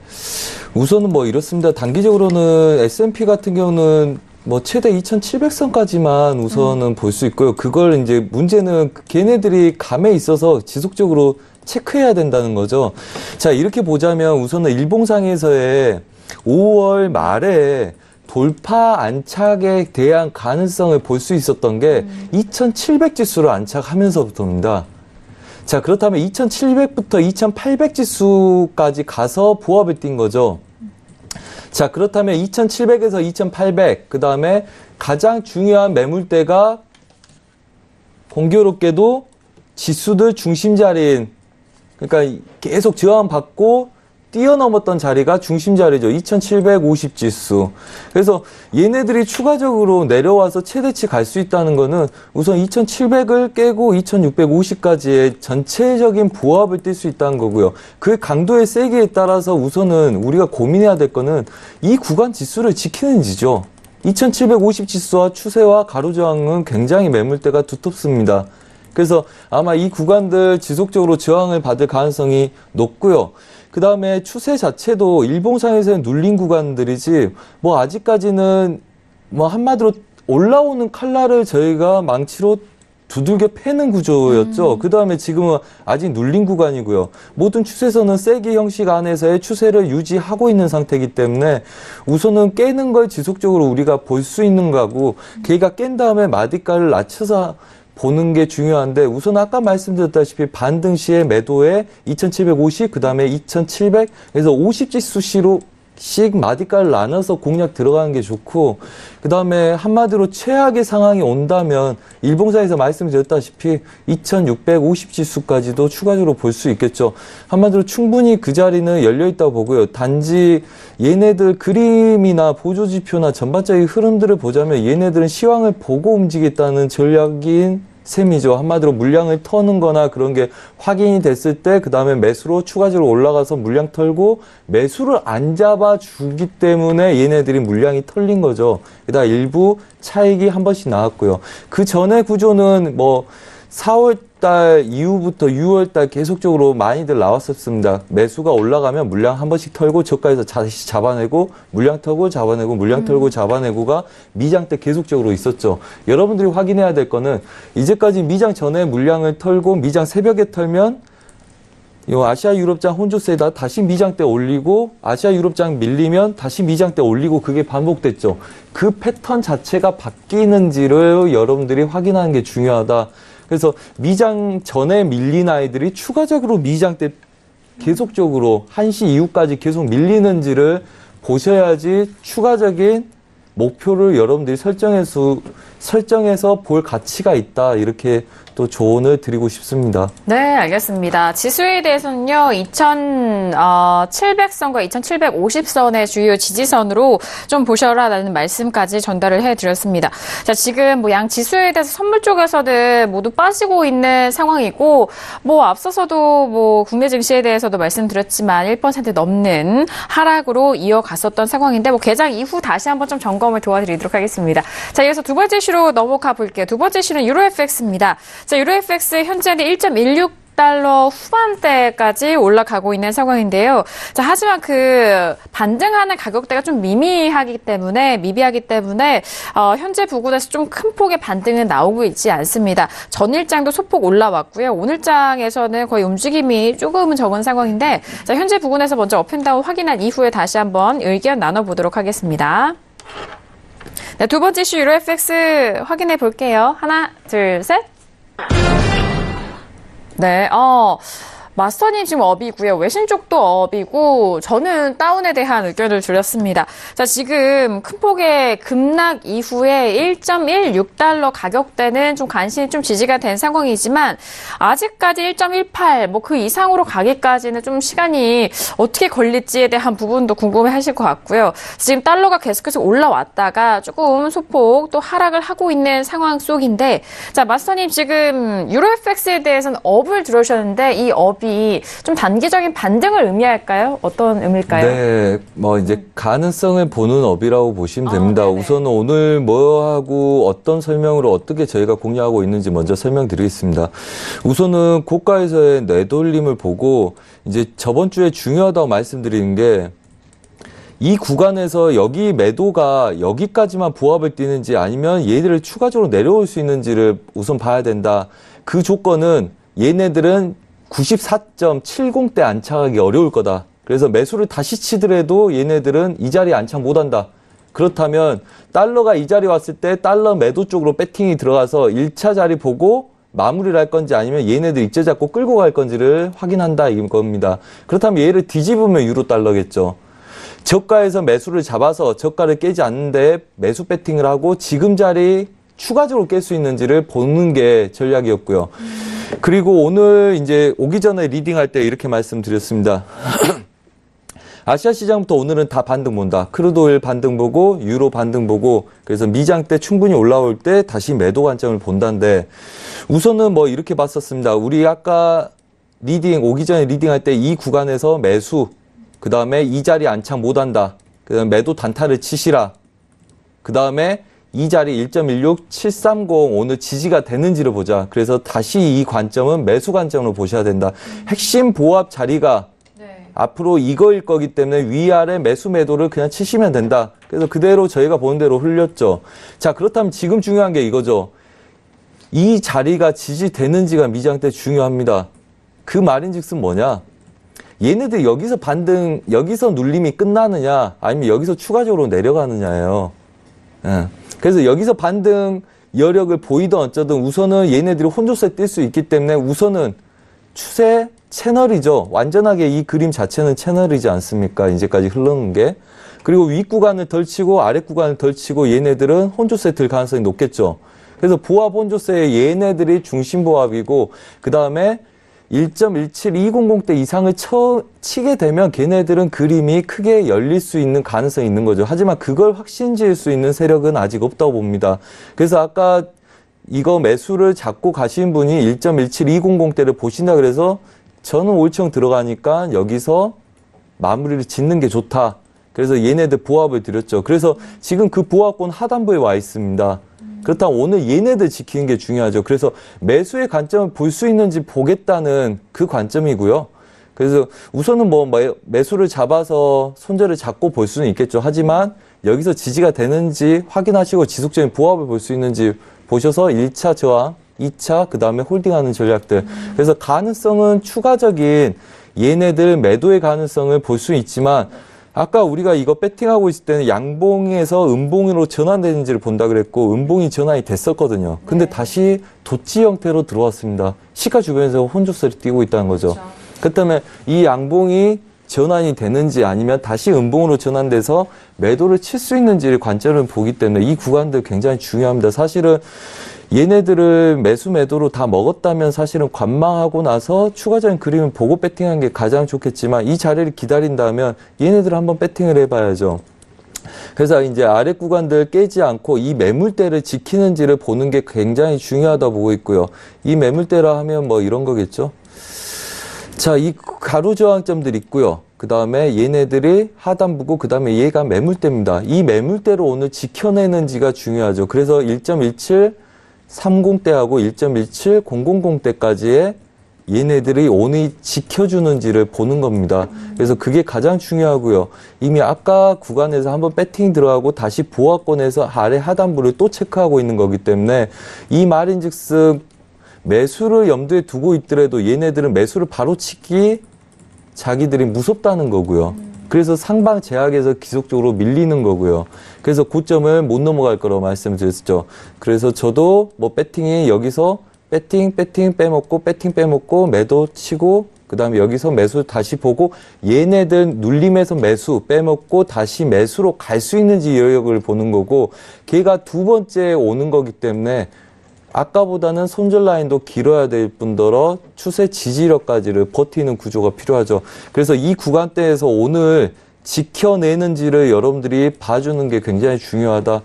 우선은 뭐 이렇습니다. 단기적으로는 S&P 같은 경우는 뭐 최대 2,700선까지만 우선은 볼 수 있고요. 그걸 이제 문제는 걔네들이 감에 있어서 지속적으로 체크해야 된다는 거죠. 자, 이렇게 보자면 우선은 일봉상에서의 5월 말에 돌파 안착에 대한 가능성을 볼 수 있었던 게 2,700 지수로 안착하면서부터입니다. 자, 그렇다면 2,700부터 2,800 지수까지 가서 보합을 띈 거죠. 자, 그렇다면 2,700에서 2,800, 그 다음에 가장 중요한 매물대가 공교롭게도 지수들 중심 자리인, 그러니까 계속 저항받고 뛰어넘었던 자리가 중심 자리죠. 2,750 지수. 그래서 얘네들이 추가적으로 내려와서 최대치 갈 수 있다는 거는 우선 2,700을 깨고 2,650까지의 전체적인 보합을 뛸 수 있다는 거고요. 그 강도의 세기에 따라서 우선은 우리가 고민해야 될 거는 이 구간 지수를 지키는지죠. 2,750 지수와 추세와 가로저항은 굉장히 매물대가 두텁습니다. 그래서 아마 이 구간들 지속적으로 저항을 받을 가능성이 높고요. 그 다음에 추세 자체도 일봉상에서는 눌린 구간들이지 뭐 아직까지는 뭐 한마디로 올라오는 칼날을 저희가 망치로 두들겨 패는 구조였죠. 그 다음에 지금은 아직 눌린 구간이고요. 모든 추세선은 세기 형식 안에서의 추세를 유지하고 있는 상태이기 때문에 우선은 깨는 걸 지속적으로 우리가 볼 수 있는 거고, 걔가 깬 다음에 마디가를 낮춰서 보는 게 중요한데, 우선 아까 말씀드렸다시피 반등 시에 매도에 2750, 그 다음에 2700, 그래서 50지수시로 씩 마디가를 나눠서 공략 들어가는 게 좋고, 그 다음에 한마디로 최악의 상황이 온다면 일봉사에서 말씀드렸다시피 2650지수까지도 추가적으로 볼 수 있겠죠. 한마디로 충분히 그 자리는 열려있다고 보고요. 단지 얘네들 그림이나 보조지표나 전반적인 흐름들을 보자면 얘네들은 시황을 보고 움직이겠다는 전략인 셈이죠. 한마디로 물량을 터는 거나 그런 게 확인이 됐을 때 그 다음에 매수로 추가적으로 올라가서 물량 털고, 매수를 안 잡아주기 때문에 얘네들이 물량이 털린 거죠. 게다가 일부 차익이 한 번씩 나왔고요. 그 전의 구조는 뭐 4월달 이후부터 6월달 계속적으로 많이들 나왔었습니다. 매수가 올라가면 물량 한 번씩 털고 저가에서 다시 잡아내고, 물량 털고 잡아내고, 물량 털고 잡아내고가 미장 때 계속적으로 있었죠. 여러분들이 확인해야 될 거는 이제까지 미장 전에 물량을 털고 미장 새벽에 털면 이 아시아 유럽장 혼조세다 다시 미장 때 올리고, 아시아 유럽장 밀리면 다시 미장 때 올리고, 그게 반복됐죠. 그 패턴 자체가 바뀌는지를 여러분들이 확인하는 게 중요하다. 그래서 미장 전에 밀린 아이들이 추가적으로 미장 때 계속적으로 1시 이후까지 계속 밀리는지를 보셔야지 추가적인 목표를 여러분들이 설정해서 볼 가치가 있다, 이렇게 또 조언을 드리고 싶습니다. 네, 알겠습니다. 지수에 대해서는요, 2700선과 2750선의 주요 지지선으로 좀 보셔라라는 말씀까지 전달을 해드렸습니다. 자, 지금 뭐 양 지수에 대해서 선물 쪽에서는 모두 빠지고 있는 상황이고, 뭐 앞서서도 뭐 국내 증시에 대해서도 말씀드렸지만 1% 넘는 하락으로 이어갔었던 상황인데, 뭐 개장 이후 다시 한번 좀 점검을 도와드리도록 하겠습니다. 자, 이어서 두 번째 이슈로 넘어가 볼게요. 두 번째 이슈는 유로FX입니다. 자, 유로FX 현재는 1.16달러 후반대까지 올라가고 있는 상황인데요. 자, 하지만 그 반등하는 가격대가 좀 미비하기 때문에 현재 부근에서 좀 큰 폭의 반등은 나오고 있지 않습니다. 전일장도 소폭 올라왔고요. 오늘장에서는 거의 움직임이 조금은 적은 상황인데, 자, 현재 부근에서 먼저 업앤다운 확인한 이후에 다시 한번 의견 나눠보도록 하겠습니다. 네, 두 번째 이슈 유로FX 확인해 볼게요. 하나, 둘, 셋. 네, 마스터님 지금 업이고요. 외신 쪽도 업이고, 저는 다운에 대한 의견을 드렸습니다. 자, 지금 큰 폭의 급락 이후에 1.16달러 가격대는 좀 간신히 좀 지지가 된 상황이지만, 아직까지 1.18, 뭐 그 이상으로 가기까지는 좀 시간이 어떻게 걸릴지에 대한 부분도 궁금해 하실 것 같고요. 지금 달러가 계속해서 올라왔다가 조금 소폭 또 하락을 하고 있는 상황 속인데, 자, 마스터님 지금 유로FX에 대해서는 업을 들어오셨는데, 이 업이 좀 단기적인 반등을 의미할까요? 어떤 의미일까요? 네, 뭐 이제 가능성을 보는 업이라고 보시면 됩니다. 우선 오늘 뭐하고 어떤 설명으로 어떻게 저희가 공략하고 있는지 먼저 설명드리겠습니다. 우선은 고가에서의 내돌림을 보고 이제 저번 주에 중요하다고 말씀드리는 게, 이 구간에서 여기 매도가 여기까지만 부합을 띄는지 아니면 얘들을 추가적으로 내려올 수 있는지를 우선 봐야 된다. 그 조건은 얘네들은 94.70대 안착하기 어려울 거다. 그래서 매수를 다시 치더라도 얘네들은 이 자리에 안착 못한다. 그렇다면 달러가 이 자리에 왔을 때 달러 매도 쪽으로 배팅이 들어가서 1차 자리 보고 마무리를 할 건지 아니면 얘네들 입재 잡고 끌고 갈 건지를 확인한다, 이건 겁니다. 그렇다면 얘를 뒤집으면 유로 달러겠죠. 저가에서 매수를 잡아서 저가를 깨지 않는데 매수 배팅을 하고 지금 자리 추가적으로 깰 수 있는지를 보는 게 전략이었고요. 그리고 오늘 이제 오기 전에 리딩할 때 이렇게 말씀드렸습니다. 아시아 시장부터 오늘은 다 반등 본다. 크루드오일 반등 보고 유로 반등 보고, 그래서 미장 때 충분히 올라올 때 다시 매도 관점을 본다는데, 우선은 뭐 이렇게 봤었습니다. 우리 아까 오기 전에 리딩할 때 이 구간에서 매수, 그 다음에 이 자리 안착 못한다. 그 다음에 매도 단타를 치시라. 그 다음에 이 자리 1.16730 오늘 지지가 되는지를 보자. 그래서 다시 이 관점은 매수 관점으로 보셔야 된다. 핵심 보합 자리가 앞으로 이거일 거기 때문에 위아래 매수 매도를 그냥 치시면 된다. 그래서 그대로 저희가 보는 대로 흘렸죠. 자, 그렇다면 지금 중요한 게 이거죠. 이 자리가 지지되는지가 미장 때 중요합니다. 그 말인즉슨 뭐냐? 얘네들 여기서 반등, 여기서 눌림이 끝나느냐, 아니면 여기서 추가적으로 내려가느냐예요. 예. 그래서 여기서 반등 여력을 보이든 어쩌든 우선은 얘네들이 혼조세 뛸 수 있기 때문에 우선은 추세 채널이죠. 완전하게 이 그림 자체는 채널이지 않습니까? 이제까지 흐르는 게. 그리고 윗 구간을 덜 치고 아랫 구간을 덜 치고 얘네들은 혼조세 들 가능성이 높겠죠. 그래서 보합 혼조세에 얘네들이 중심 보합이고 그 다음에 1.17200대 이상을 치게 되면 걔네들은 그림이 크게 열릴 수 있는 가능성이 있는 거죠. 하지만 그걸 확신 지을 수 있는 세력은 아직 없다고 봅니다. 그래서 아까 이거 매수를 잡고 가신 분이 1.17200대를 보신다 그래서 저는 올청 들어가니까 여기서 마무리를 짓는 게 좋다. 그래서 얘네들 보합을 드렸죠. 그래서 지금 그 보합권 하단부에 와 있습니다. 그렇다면 오늘 얘네들 지키는 게 중요하죠. 그래서 매수의 관점을 볼 수 있는지 보겠다는 그 관점이고요. 그래서 우선은 뭐 매수를 잡아서 손절을 잡고 볼 수는 있겠죠. 하지만 여기서 지지가 되는지 확인하시고 지속적인 보합을 볼 수 있는지 보셔서 1차 저항, 2차 그 다음에 홀딩하는 전략들. 그래서 가능성은 추가적인 얘네들 매도의 가능성을 볼 수 있지만 아까 우리가 이거 배팅하고 있을 때는 양봉에서 음봉으로 전환되는지를 본다 그랬고 음봉이 전환이 됐었거든요. 근데 다시 도치 형태로 들어왔습니다. 시가 주변에서 혼조세를 띄고 있다는 거죠. 그렇다면 이 양봉이 전환이 되는지 아니면 다시 음봉으로 전환돼서 매도를 칠 수 있는지를 관점을 보기 때문에 이 구간들 굉장히 중요합니다. 사실은 얘네들을 매수 매도로 다 먹었다면 사실은 관망하고 나서 추가적인 그림을 보고 배팅하는 게 가장 좋겠지만 이 자리를 기다린다면 얘네들 한번 배팅을 해봐야죠. 그래서 이제 아래 구간들 깨지 않고 이 매물대를 지키는지를 보는 게 굉장히 중요하다 보고 있고요. 이 매물대라 하면 뭐 이런 거겠죠. 자, 이 가로 저항점들 있고요. 그 다음에 얘네들이 하단부고 그 다음에 얘가 매물대입니다. 이 매물대를 오늘 지켜내는지가 중요하죠. 그래서 1.1730대하고 1.17000대까지의 얘네들이 오늘 지켜주는지를 보는 겁니다. 그래서 그게 가장 중요하고요. 이미 아까 구간에서 한번 배팅 들어가고 다시 보합권에서 아래 하단부를 또 체크하고 있는 거기 때문에 이 말인즉슨 매수를 염두에 두고 있더라도 얘네들은 매수를 바로 치기 자기들이 무섭다는 거고요. 그래서 상방 제약에서 지속적으로 밀리는 거고요. 그래서 고점을 못 넘어갈 거라고 말씀드렸죠. 그래서 저도 뭐 배팅이 여기서 배팅 빼먹고 매도 치고 그 다음에 여기서 매수 다시 보고 얘네들 눌림에서 매수 빼먹고 다시 매수로 갈 수 있는지 여력을 보는 거고 걔가 두 번째 오는 거기 때문에 아까보다는 손절 라인도 길어야 될 뿐더러 추세 지지력까지를 버티는 구조가 필요하죠. 그래서 이 구간대에서 오늘 지켜내는지를 여러분들이 봐주는 게 굉장히 중요하다.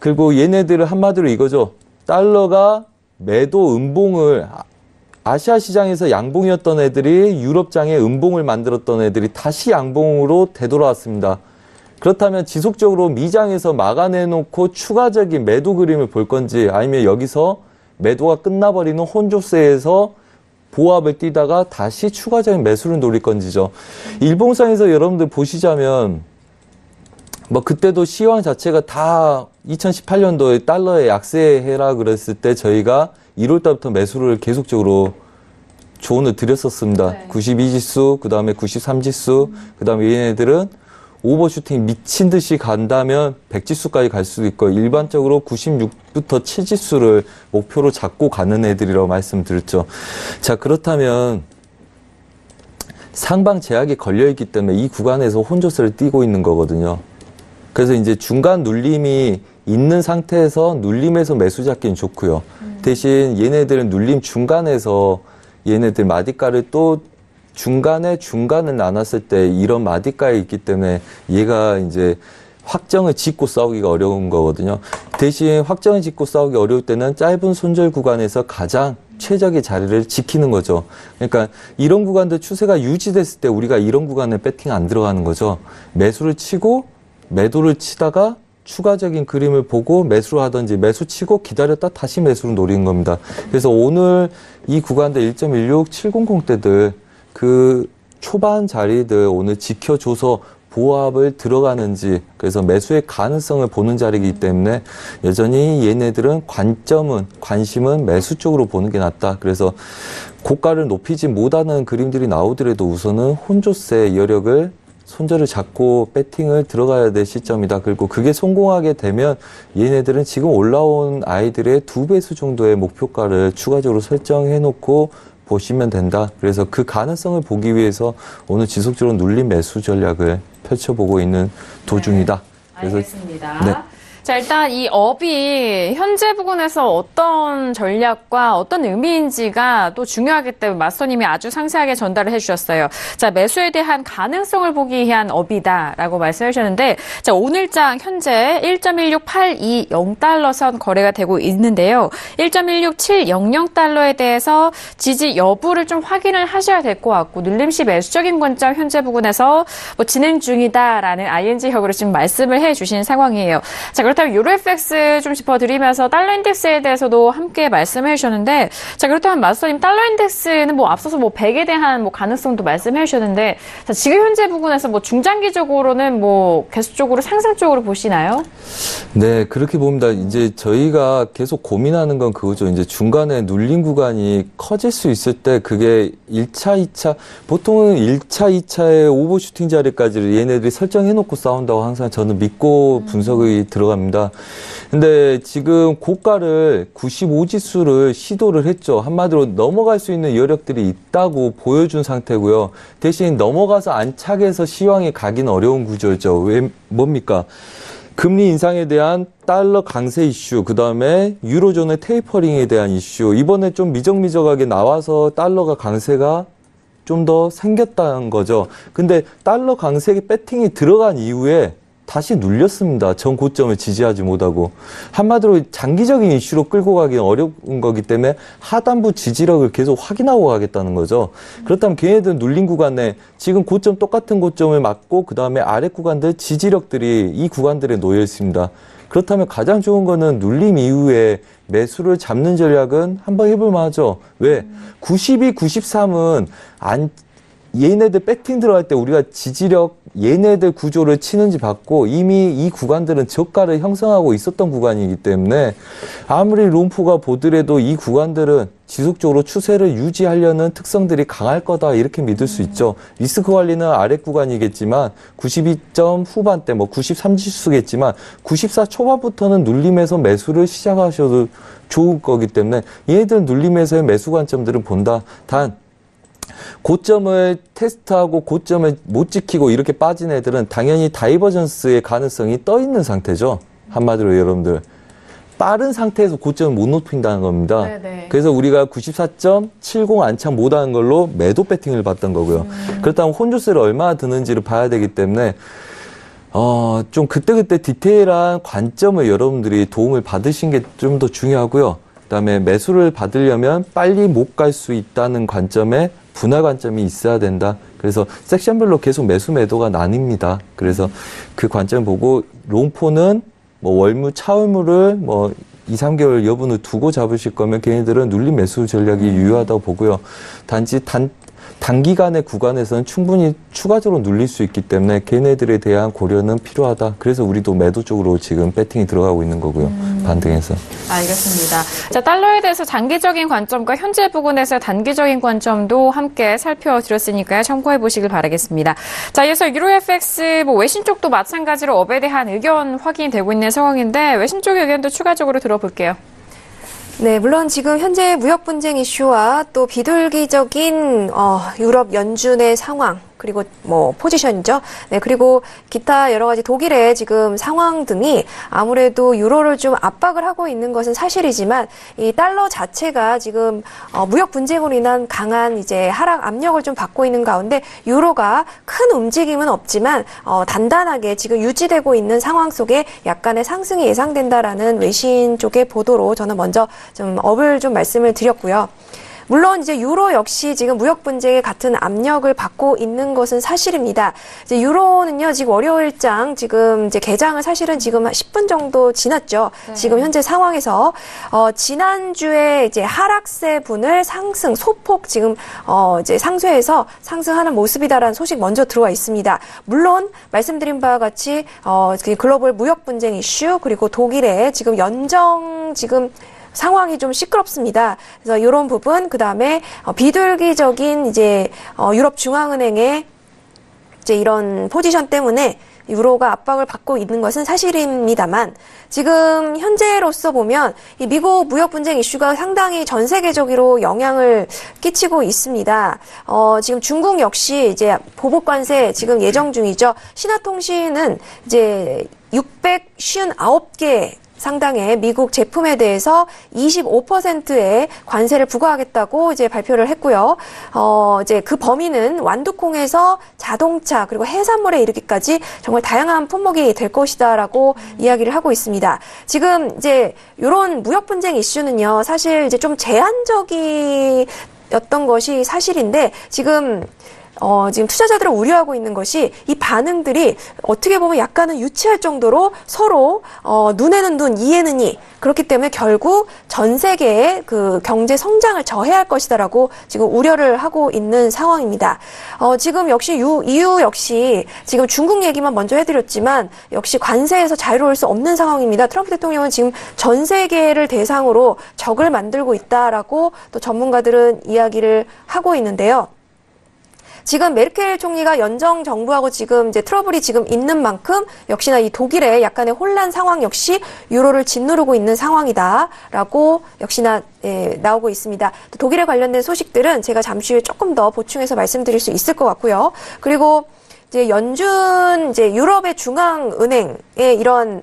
그리고 얘네들은 한마디로 이거죠. 달러가 매도 음봉을 아시아 시장에서 양봉이었던 애들이 유럽장에 음봉을 만들었던 애들이 다시 양봉으로 되돌아왔습니다. 그렇다면 지속적으로 미장에서 막아내놓고 추가적인 매도 그림을 볼 건지 아니면 여기서 매도가 끝나버리는 혼조세에서 보합을 띄다가 다시 추가적인 매수를 노릴 건지죠. 일봉상에서 여러분들 보시자면 뭐 그때도 시황 자체가 다 2018년도에 달러의 약세해라 그랬을 때 저희가 1월달부터 매수를 계속적으로 조언을 드렸었습니다. 네. 92지수, 그 다음에 93지수, 그 다음에 얘네들은 오버슈팅 미친 듯이 간다면 100지수까지 갈 수도 있고 일반적으로 96부터 7지수를 목표로 잡고 가는 애들이라고 말씀드렸죠. 자, 그렇다면 상방 제약이 걸려있기 때문에 이 구간에서 혼조세를 띄고 있는 거거든요. 그래서 이제 중간 눌림이 있는 상태에서 눌림에서 매수 잡기는 좋고요. 대신 얘네들은 눌림 중간에서 얘네들 마디가를 또 중간을 나눴을 때 이런 마디가에 있기 때문에 얘가 이제 확정을 짓고 싸우기가 어려운 거거든요. 대신 확정을 짓고 싸우기 어려울 때는 짧은 손절 구간에서 가장 최적의 자리를 지키는 거죠. 그러니까 이런 구간들 추세가 유지됐을 때 우리가 이런 구간에 배팅 안 들어가는 거죠. 매수를 치고 매도를 치다가 추가적인 그림을 보고 매수를 하든지 매수 치고 기다렸다 다시 매수를 노리는 겁니다. 그래서 오늘 이 구간들 1.16700대들 그 초반 자리들 오늘 지켜줘서 보합을 들어가는지 그래서 매수의 가능성을 보는 자리이기 때문에 여전히 얘네들은 관심은 매수 쪽으로 보는 게 낫다. 그래서 고가를 높이지 못하는 그림들이 나오더라도 우선은 혼조세 여력을 손절을 잡고 배팅을 들어가야 될 시점이다. 그리고 그게 성공하게 되면 얘네들은 지금 올라온 아이들의 2배수 정도의 목표가를 추가적으로 설정해 놓고 보시면 된다. 그래서 그 가능성을 보기 위해서 오늘 지속적으로 눌림 매수 전략을 펼쳐보고 있는 도중이다. 그래서 알겠습니다. 네. 자, 일단 이 업이 현재 부근에서 어떤 전략과 어떤 의미인지가 또 중요하기 때문에 마스터님이 아주 상세하게 전달을 해주셨어요. 자, 매수에 대한 가능성을 보기 위한 업이다라고 말씀해 주셨는데, 자, 오늘장 현재 1.16820달러 선 거래가 되고 있는데요. 1.16700달러에 대해서 지지 여부를 좀 확인을 하셔야 될 것 같고, 눌림시 매수적인 관점 현재 부근에서 뭐 진행 중이다라는 ING형으로 지금 말씀을 해 주신 상황이에요. 자, 그렇다면 유로FX 좀 짚어드리면서 달러 인덱스에 대해서도 함께 말씀해 주셨는데, 자, 그렇다면 마스터님 달러 인덱스는 뭐 앞서서 뭐 100에 대한 뭐 가능성도 말씀해 주셨는데, 자, 지금 현재 부분에서 뭐 중장기적으로는 뭐 계속적으로 상승 쪽으로 보시나요? 네, 그렇게 봅니다. 이제 저희가 계속 고민하는 건 그거죠. 이제 중간에 눌림 구간이 커질 수 있을 때 그게 1차, 2차, 보통은 1차, 2차의 오버슈팅 자리까지를 얘네들이 설정해 놓고 싸운다고 항상 저는 믿고 분석이 들어갑니다. 근데 지금 고가를 95지수를 시도를 했죠. 한마디로 넘어갈 수 있는 여력들이 있다고 보여준 상태고요. 대신 넘어가서 안착해서 시황에 가기는 어려운 구조죠. 왜 뭡니까? 금리 인상에 대한 달러 강세 이슈, 그 다음에 유로존의 테이퍼링에 대한 이슈, 이번에 좀 미적미적하게 나와서 달러가 강세가 좀 더 생겼다는 거죠. 근데 달러 강세에 배팅이 들어간 이후에 다시 눌렸습니다. 전 고점을 지지하지 못하고. 한마디로 장기적인 이슈로 끌고 가기는 어려운 거기 때문에 하단부 지지력을 계속 확인하고 가겠다는 거죠. 그렇다면 걔네들은 눌린 구간에 지금 고점 똑같은 고점을 맞고 그 다음에 아래 구간들 지지력들이 이 구간들에 놓여 있습니다. 그렇다면 가장 좋은 거는 눌림 이후에 매수를 잡는 전략은 한번 해볼 만하죠. 왜? 92, 93은 얘네들 배팅 들어갈 때 우리가 지지력 얘네들 구조를 치는지 봤고 이미 이 구간들은 저가를 형성하고 있었던 구간이기 때문에 아무리 롬프가 보더라도 이 구간들은 지속적으로 추세를 유지하려는 특성들이 강할 거다 이렇게 믿을 수 있죠. 리스크 관리는 아래 구간이겠지만 92점 후반대 뭐 93지수겠지만 94 초반부터는 눌림에서 매수를 시작하셔도 좋을 거기 때문에 얘네들 눌림에서의 매수 관점들을 본다. 단 고점을 테스트하고 고점을 못 지키고 이렇게 빠진 애들은 당연히 다이버전스의 가능성이 떠 있는 상태죠. 한마디로 여러분들 빠른 상태에서 고점을 못 높인다는 겁니다. 네네. 그래서 우리가 94.70 안착 못하는 걸로 매도 배팅을 봤던 거고요. 그렇다면 혼조세를 얼마나 드는지를 봐야 되기 때문에 좀 그때그때 디테일한 관점을 여러분들이 도움을 받으신 게 좀 더 중요하고요. 그다음에 매수를 받으려면 빨리 못 갈 수 있다는 관점에 분할 관점이 있어야 된다. 그래서 섹션별로 계속 매수 매도가 나뉩니다. 그래서 그 관점 보고 롱포는 뭐 월무 차월무를 뭐 2, 3개월 여분을 두고 잡으실 거면 걔네들은 눌림 매수 전략이 유효하다고 보고요. 단지 단기간의 구간에서는 충분히 추가적으로 눌릴 수 있기 때문에 걔네들에 대한 고려는 필요하다. 그래서 우리도 매도 쪽으로 지금 배팅이 들어가고 있는 거고요. 반등해서. 알겠습니다. 자, 달러에 대해서 장기적인 관점과 현재 부근에서 단기적인 관점도 함께 살펴드렸으니까요. 참고해 보시길 바라겠습니다. 자, 이어서 유로FX 뭐 외신 쪽도 마찬가지로 업에 대한 의견 확인이 되고 있는 상황인데 외신 쪽 의견도 추가적으로 들어볼게요. 네, 물론 지금 현재 무역 분쟁 이슈와 또 비둘기적인 유럽 연준의 상황 그리고 뭐 포지션이죠. 네, 그리고 기타 여러 가지 독일의 지금 상황 등이 아무래도 유로를 좀 압박을 하고 있는 것은 사실이지만 이 달러 자체가 지금 무역 분쟁으로 인한 강한 이제 하락 압력을 좀 받고 있는 가운데 유로가 큰 움직임은 없지만 단단하게 지금 유지되고 있는 상황 속에 약간의 상승이 예상된다라는 외신 쪽의 보도로 저는 먼저 좀 업을 좀 말씀을 드렸고요. 물론 이제 유로 역시 지금 무역 분쟁에 같은 압력을 받고 있는 것은 사실입니다. 이제 유로는요, 지금 월요일장 지금 이제 개장을 사실은 지금 한 10분 정도 지났죠. 네. 지금 현재 상황에서 지난주에 이제 하락세분을 소폭 지금 이제 상쇄해서 상승하는 모습이다라는 소식 먼저 들어와 있습니다. 물론 말씀드린 바와 같이 글로벌 무역 분쟁 이슈 그리고 독일의 지금 연정 지금 상황이 좀 시끄럽습니다. 그래서 이런 부분, 그 다음에 비둘기적인 이제 유럽 중앙은행의 이제 이런 포지션 때문에 유로가 압박을 받고 있는 것은 사실입니다만, 지금 현재로서 보면 이 미국 무역 분쟁 이슈가 상당히 전 세계적으로 영향을 끼치고 있습니다. 지금 중국 역시 이제 보복 관세 지금 예정 중이죠. 신화통신은 이제 659개 상당의 미국 제품에 대해서 25%의 관세를 부과하겠다고 이제 발표를 했고요. 이제 그 범위는 완두콩에서 자동차 그리고 해산물에 이르기까지 정말 다양한 품목이 될 것이다라고 이야기를 하고 있습니다. 지금 이제 이런 무역 분쟁 이슈는요, 사실 이제 좀 제한적이었던 것이 사실인데 지금 투자자들을 우려하고 있는 것이 이 반응들이 어떻게 보면 약간은 유치할 정도로 서로 눈에는 눈, 이에는 이, 그렇기 때문에 결국 전 세계의 그 경제 성장을 저해할 것이다라고 지금 우려를 하고 있는 상황입니다. 지금 역시 EU 역시 지금 중국 얘기만 먼저 해드렸지만 역시 관세에서 자유로울 수 없는 상황입니다. 트럼프 대통령은 지금 전 세계를 대상으로 적을 만들고 있다라고 또 전문가들은 이야기를 하고 있는데요. 지금 메르켈 총리가 연정 정부하고 지금 이제 트러블이 지금 있는 만큼 역시나 이 독일의 약간의 혼란 상황 역시 유로를 짓누르고 있는 상황이다라고 역시나 나오고 있습니다. 또 독일에 관련된 소식들은 제가 잠시 후에 조금 더 보충해서 말씀드릴 수 있을 것 같고요. 그리고 이제 연준 이제 유럽의 중앙은행의 이런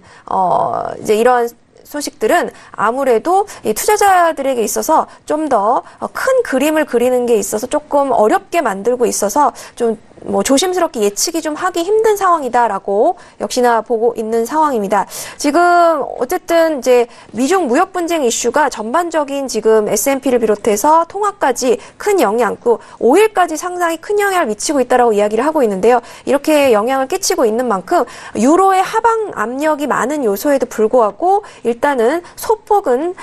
소식들은 아무래도 이 투자자들에게 있어서 좀 더 큰 그림을 그리는 게 있어서 조금 어렵게 만들고 있어서 좀 조심스럽게 예측이 좀 하기 힘든 상황이다라고 역시나 보고 있는 상황입니다. 지금 어쨌든 이제 미중 무역 분쟁 이슈가 전반적인 지금 S&P를 비롯해서 통화까지 큰 영향, 또 오일까지 상당히 큰 영향을 미치고 있다라고 이야기를 하고 있는데요. 이렇게 영향을 끼치고 있는 만큼 유로의 하방 압력이 많은 요소에도 불구하고 일단은 소폭은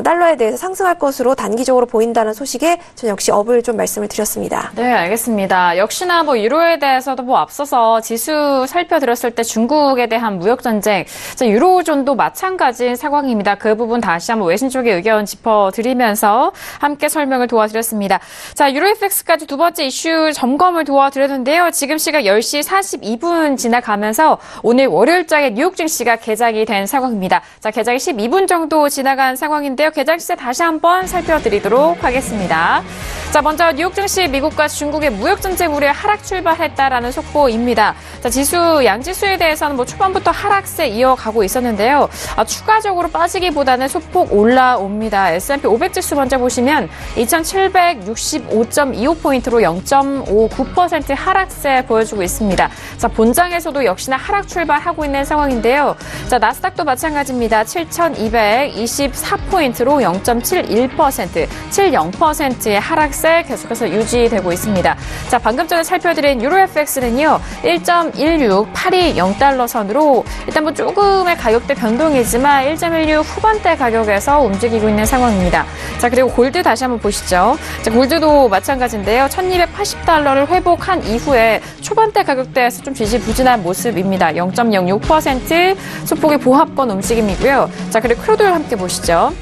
달러에 대해서 상승할 것으로 단기적으로 보인다는 소식에 저는 역시 업을 좀 말씀을 드렸습니다. 네, 알겠습니다. 역시나 유로에 대해서도 앞서서 지수 살펴드렸을 때 중국에 대한 무역 전쟁, 유로존도 마찬가지인 상황입니다. 그 부분 다시 한번 외신 쪽의 의견 짚어드리면서 함께 설명을 도와드렸습니다. 자, 유로FX까지 두 번째 이슈 점검을 도와드렸는데요. 지금 시각 10시 42분 지나가면서 오늘 월요일장에 뉴욕 증시가 개장이 된 상황입니다. 자, 개장이 12분 정도 지나간 상황인데요. 개장 시세 다시 한번 살펴드리도록 하겠습니다. 자, 먼저 뉴욕 증시 미국과 중국의 무역 전쟁 우려에 하락 출발했다라는 속보입니다. 자, 지수, 양지수에 대해서는 초반부터 하락세 이어가고 있었는데요. 추가적으로 빠지기보다는 소폭 올라옵니다. S&P 500 지수 먼저 보시면 2,765.25포인트로 0.59% 하락세 보여주고 있습니다. 자, 본장에서도 역시나 하락 출발하고 있는 상황인데요. 자, 나스닥도 마찬가지입니다. 7,224포인트로 0.71%, 70%의 하락세 계속해서 유지되고 있습니다. 자, 방금 전에 살펴드린 유로FX는요, 1.16820달러 선으로 일단 조금의 가격대 변동이지만 1.16 후반대 가격에서 움직이고 있는 상황입니다. 자, 그리고 골드 다시 한번 보시죠. 자, 골드도 마찬가지인데요. 1280달러를 회복한 이후에 초반대 가격대에서 좀 지지부진한 모습입니다. 0.06% 소폭의 보합권 움직임이고요. 자, 그리고 크루드를 함께 보시죠.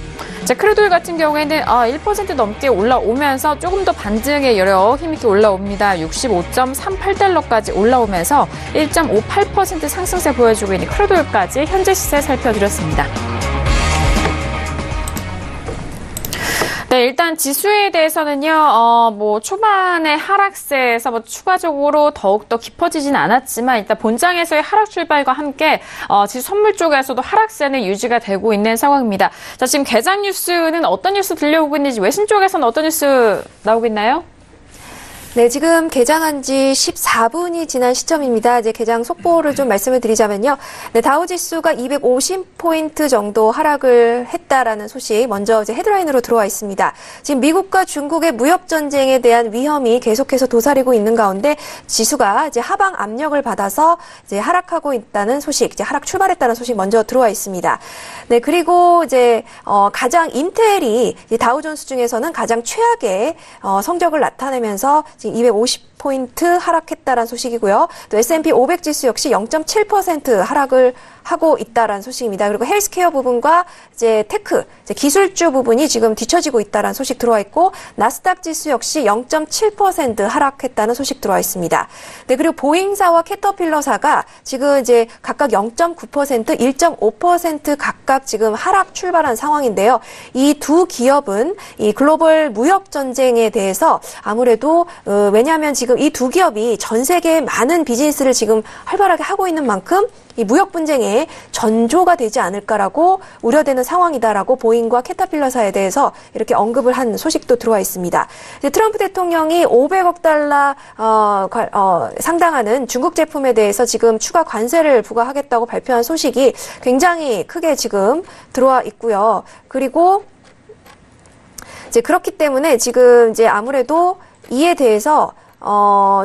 자, 크루드오일 같은 경우에는 1% 넘게 올라오면서 조금 더 반등의 여력 힘있게 올라옵니다. 65.38달러까지 올라오면서 1.58% 상승세 보여주고 있는 크루드오일까지 현재 시세 살펴드렸습니다. 네, 일단 지수에 대해서는요, 초반에 하락세에서 추가적으로 더욱더 깊어지진 않았지만, 일단 본장에서의 하락 출발과 함께, 지수 선물 쪽에서도 하락세는 유지가 되고 있는 상황입니다. 자, 지금 개장 뉴스는 어떤 뉴스 들려오고 있는지, 외신 쪽에서는 어떤 뉴스 나오고 있나요? 네, 지금 개장한 지 14분이 지난 시점입니다. 이제 개장 속보를 좀 말씀을 드리자면요. 네, 다우지수가 250포인트 정도 하락을 했다라는 소식 먼저 이제 헤드라인으로 들어와 있습니다. 지금 미국과 중국의 무역 전쟁에 대한 위험이 계속해서 도사리고 있는 가운데 지수가 이제 하방 압력을 받아서 이제 하락하고 있다는 소식, 이제 하락 출발했다는 소식 먼저 들어와 있습니다. 네, 그리고 이제 가장 인텔이 다우존스 중에서는 가장 최악의 성적을 나타내면서 지금 250포인트 하락했다라는 소식이고요. 또 S&P 500 지수 역시 0.7% 하락을 하고 있다라는 소식입니다. 그리고 헬스케어 부분과 이제 테크, 이제 기술주 부분이 지금 뒤처지고 있다라는 소식 들어와 있고, 나스닥 지수 역시 0.7% 하락했다는 소식 들어와 있습니다. 네, 그리고 보잉사와 캐터필러사가 지금 이제 각각 0.9%, 1.5% 각각 지금 하락 출발한 상황인데요. 이 두 기업은 이 글로벌 무역 전쟁에 대해서 아무래도 왜냐하면 지금 이 두 기업이 전 세계에 많은 비즈니스를 지금 활발하게 하고 있는 만큼 이 무역 분쟁에 전조가 되지 않을까라고 우려되는 상황이다라고 보잉과 캐터필러사에 대해서 이렇게 언급을 한 소식도 들어와 있습니다. 이제 트럼프 대통령이 500억 달러 상당하는 중국 제품에 대해서 지금 추가 관세를 부과하겠다고 발표한 소식이 굉장히 크게 지금 들어와 있고요. 그리고 이제 그렇기 때문에 지금 이제 아무래도 이에 대해서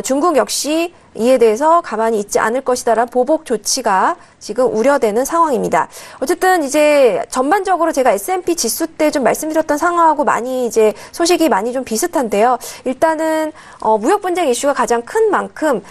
중국 역시 이에 대해서 가만히 있지 않을 것이다라는 보복 조치가 지금 우려되는 상황입니다. 어쨌든 이제 전반적으로 제가 S&P 지수 때 좀 말씀드렸던 상황하고 많이 이제 소식이 많이 좀 비슷한데요. 일단은 무역 분쟁 이슈가 가장 큰 만큼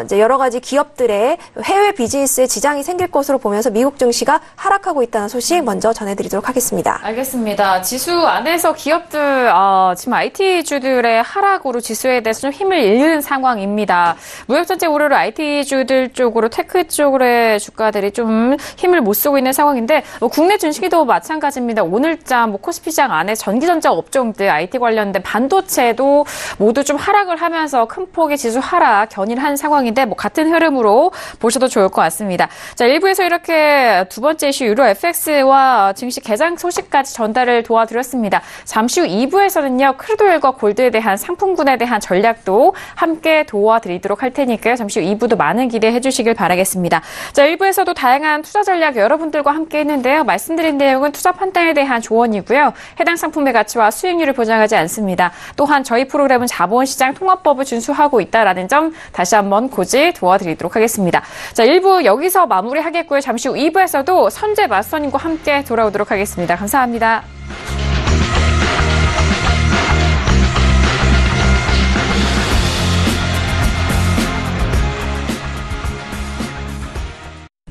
이제 여러 가지 기업들의 해외 비즈니스에 지장이 생길 것으로 보면서 미국 증시가 하락하고 있다는 소식 먼저 전해드리도록 하겠습니다. 알겠습니다. 지수 안에서 기업들 지금 IT주들의 하락으로 지수에 대해서 좀 힘을 잃는 상황입니다. 무역전쟁 우려로 IT주들 쪽으로 테크 쪽의 주가들이 좀 힘을 못 쓰고 있는 상황인데 국내 증시도 마찬가지입니다. 오늘장 코스피장 안에 전기전자 업종들 IT 관련된 반도체도 모두 좀 하락을 하면서 큰 폭의 지수 하락 견인한 상황인데 같은 흐름으로 보셔도 좋을 것 같습니다. 자, 1부에서 이렇게 두 번째 이슈 유로 FX와 증시 개장 소식까지 전달을 도와드렸습니다. 잠시 후 2부에서는요. 크루드오일과 골드에 대한 상품군에 대한 전략도 함께 도와드리도록 할 테니까요. 잠시 후 2부도 많은 기대해 주시길 바라겠습니다. 자, 1부에서도 다양한 투자 전략 여러분들과 함께 했는데요. 말씀드린 내용은 투자 판단에 대한 조언이고요. 해당 상품의 가치와 수익률을 보장하지 않습니다. 또한 저희 프로그램은 자본시장 통합법을 준수하고 있다는 점 다시 한번 고지 도와드리도록 하겠습니다. 자, 1부 여기서 마무리하겠고요. 잠시 후 2부에서도 선재 마스터님과 함께 돌아오도록 하겠습니다. 감사합니다.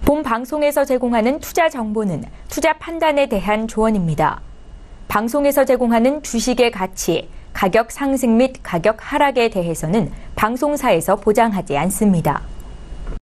본 방송에서 제공하는 투자 정보는 투자 판단에 대한 조언입니다. 방송에서 제공하는 주식의 가치, 가격 상승 및 가격 하락에 대해서는 방송사에서 보장하지 않습니다.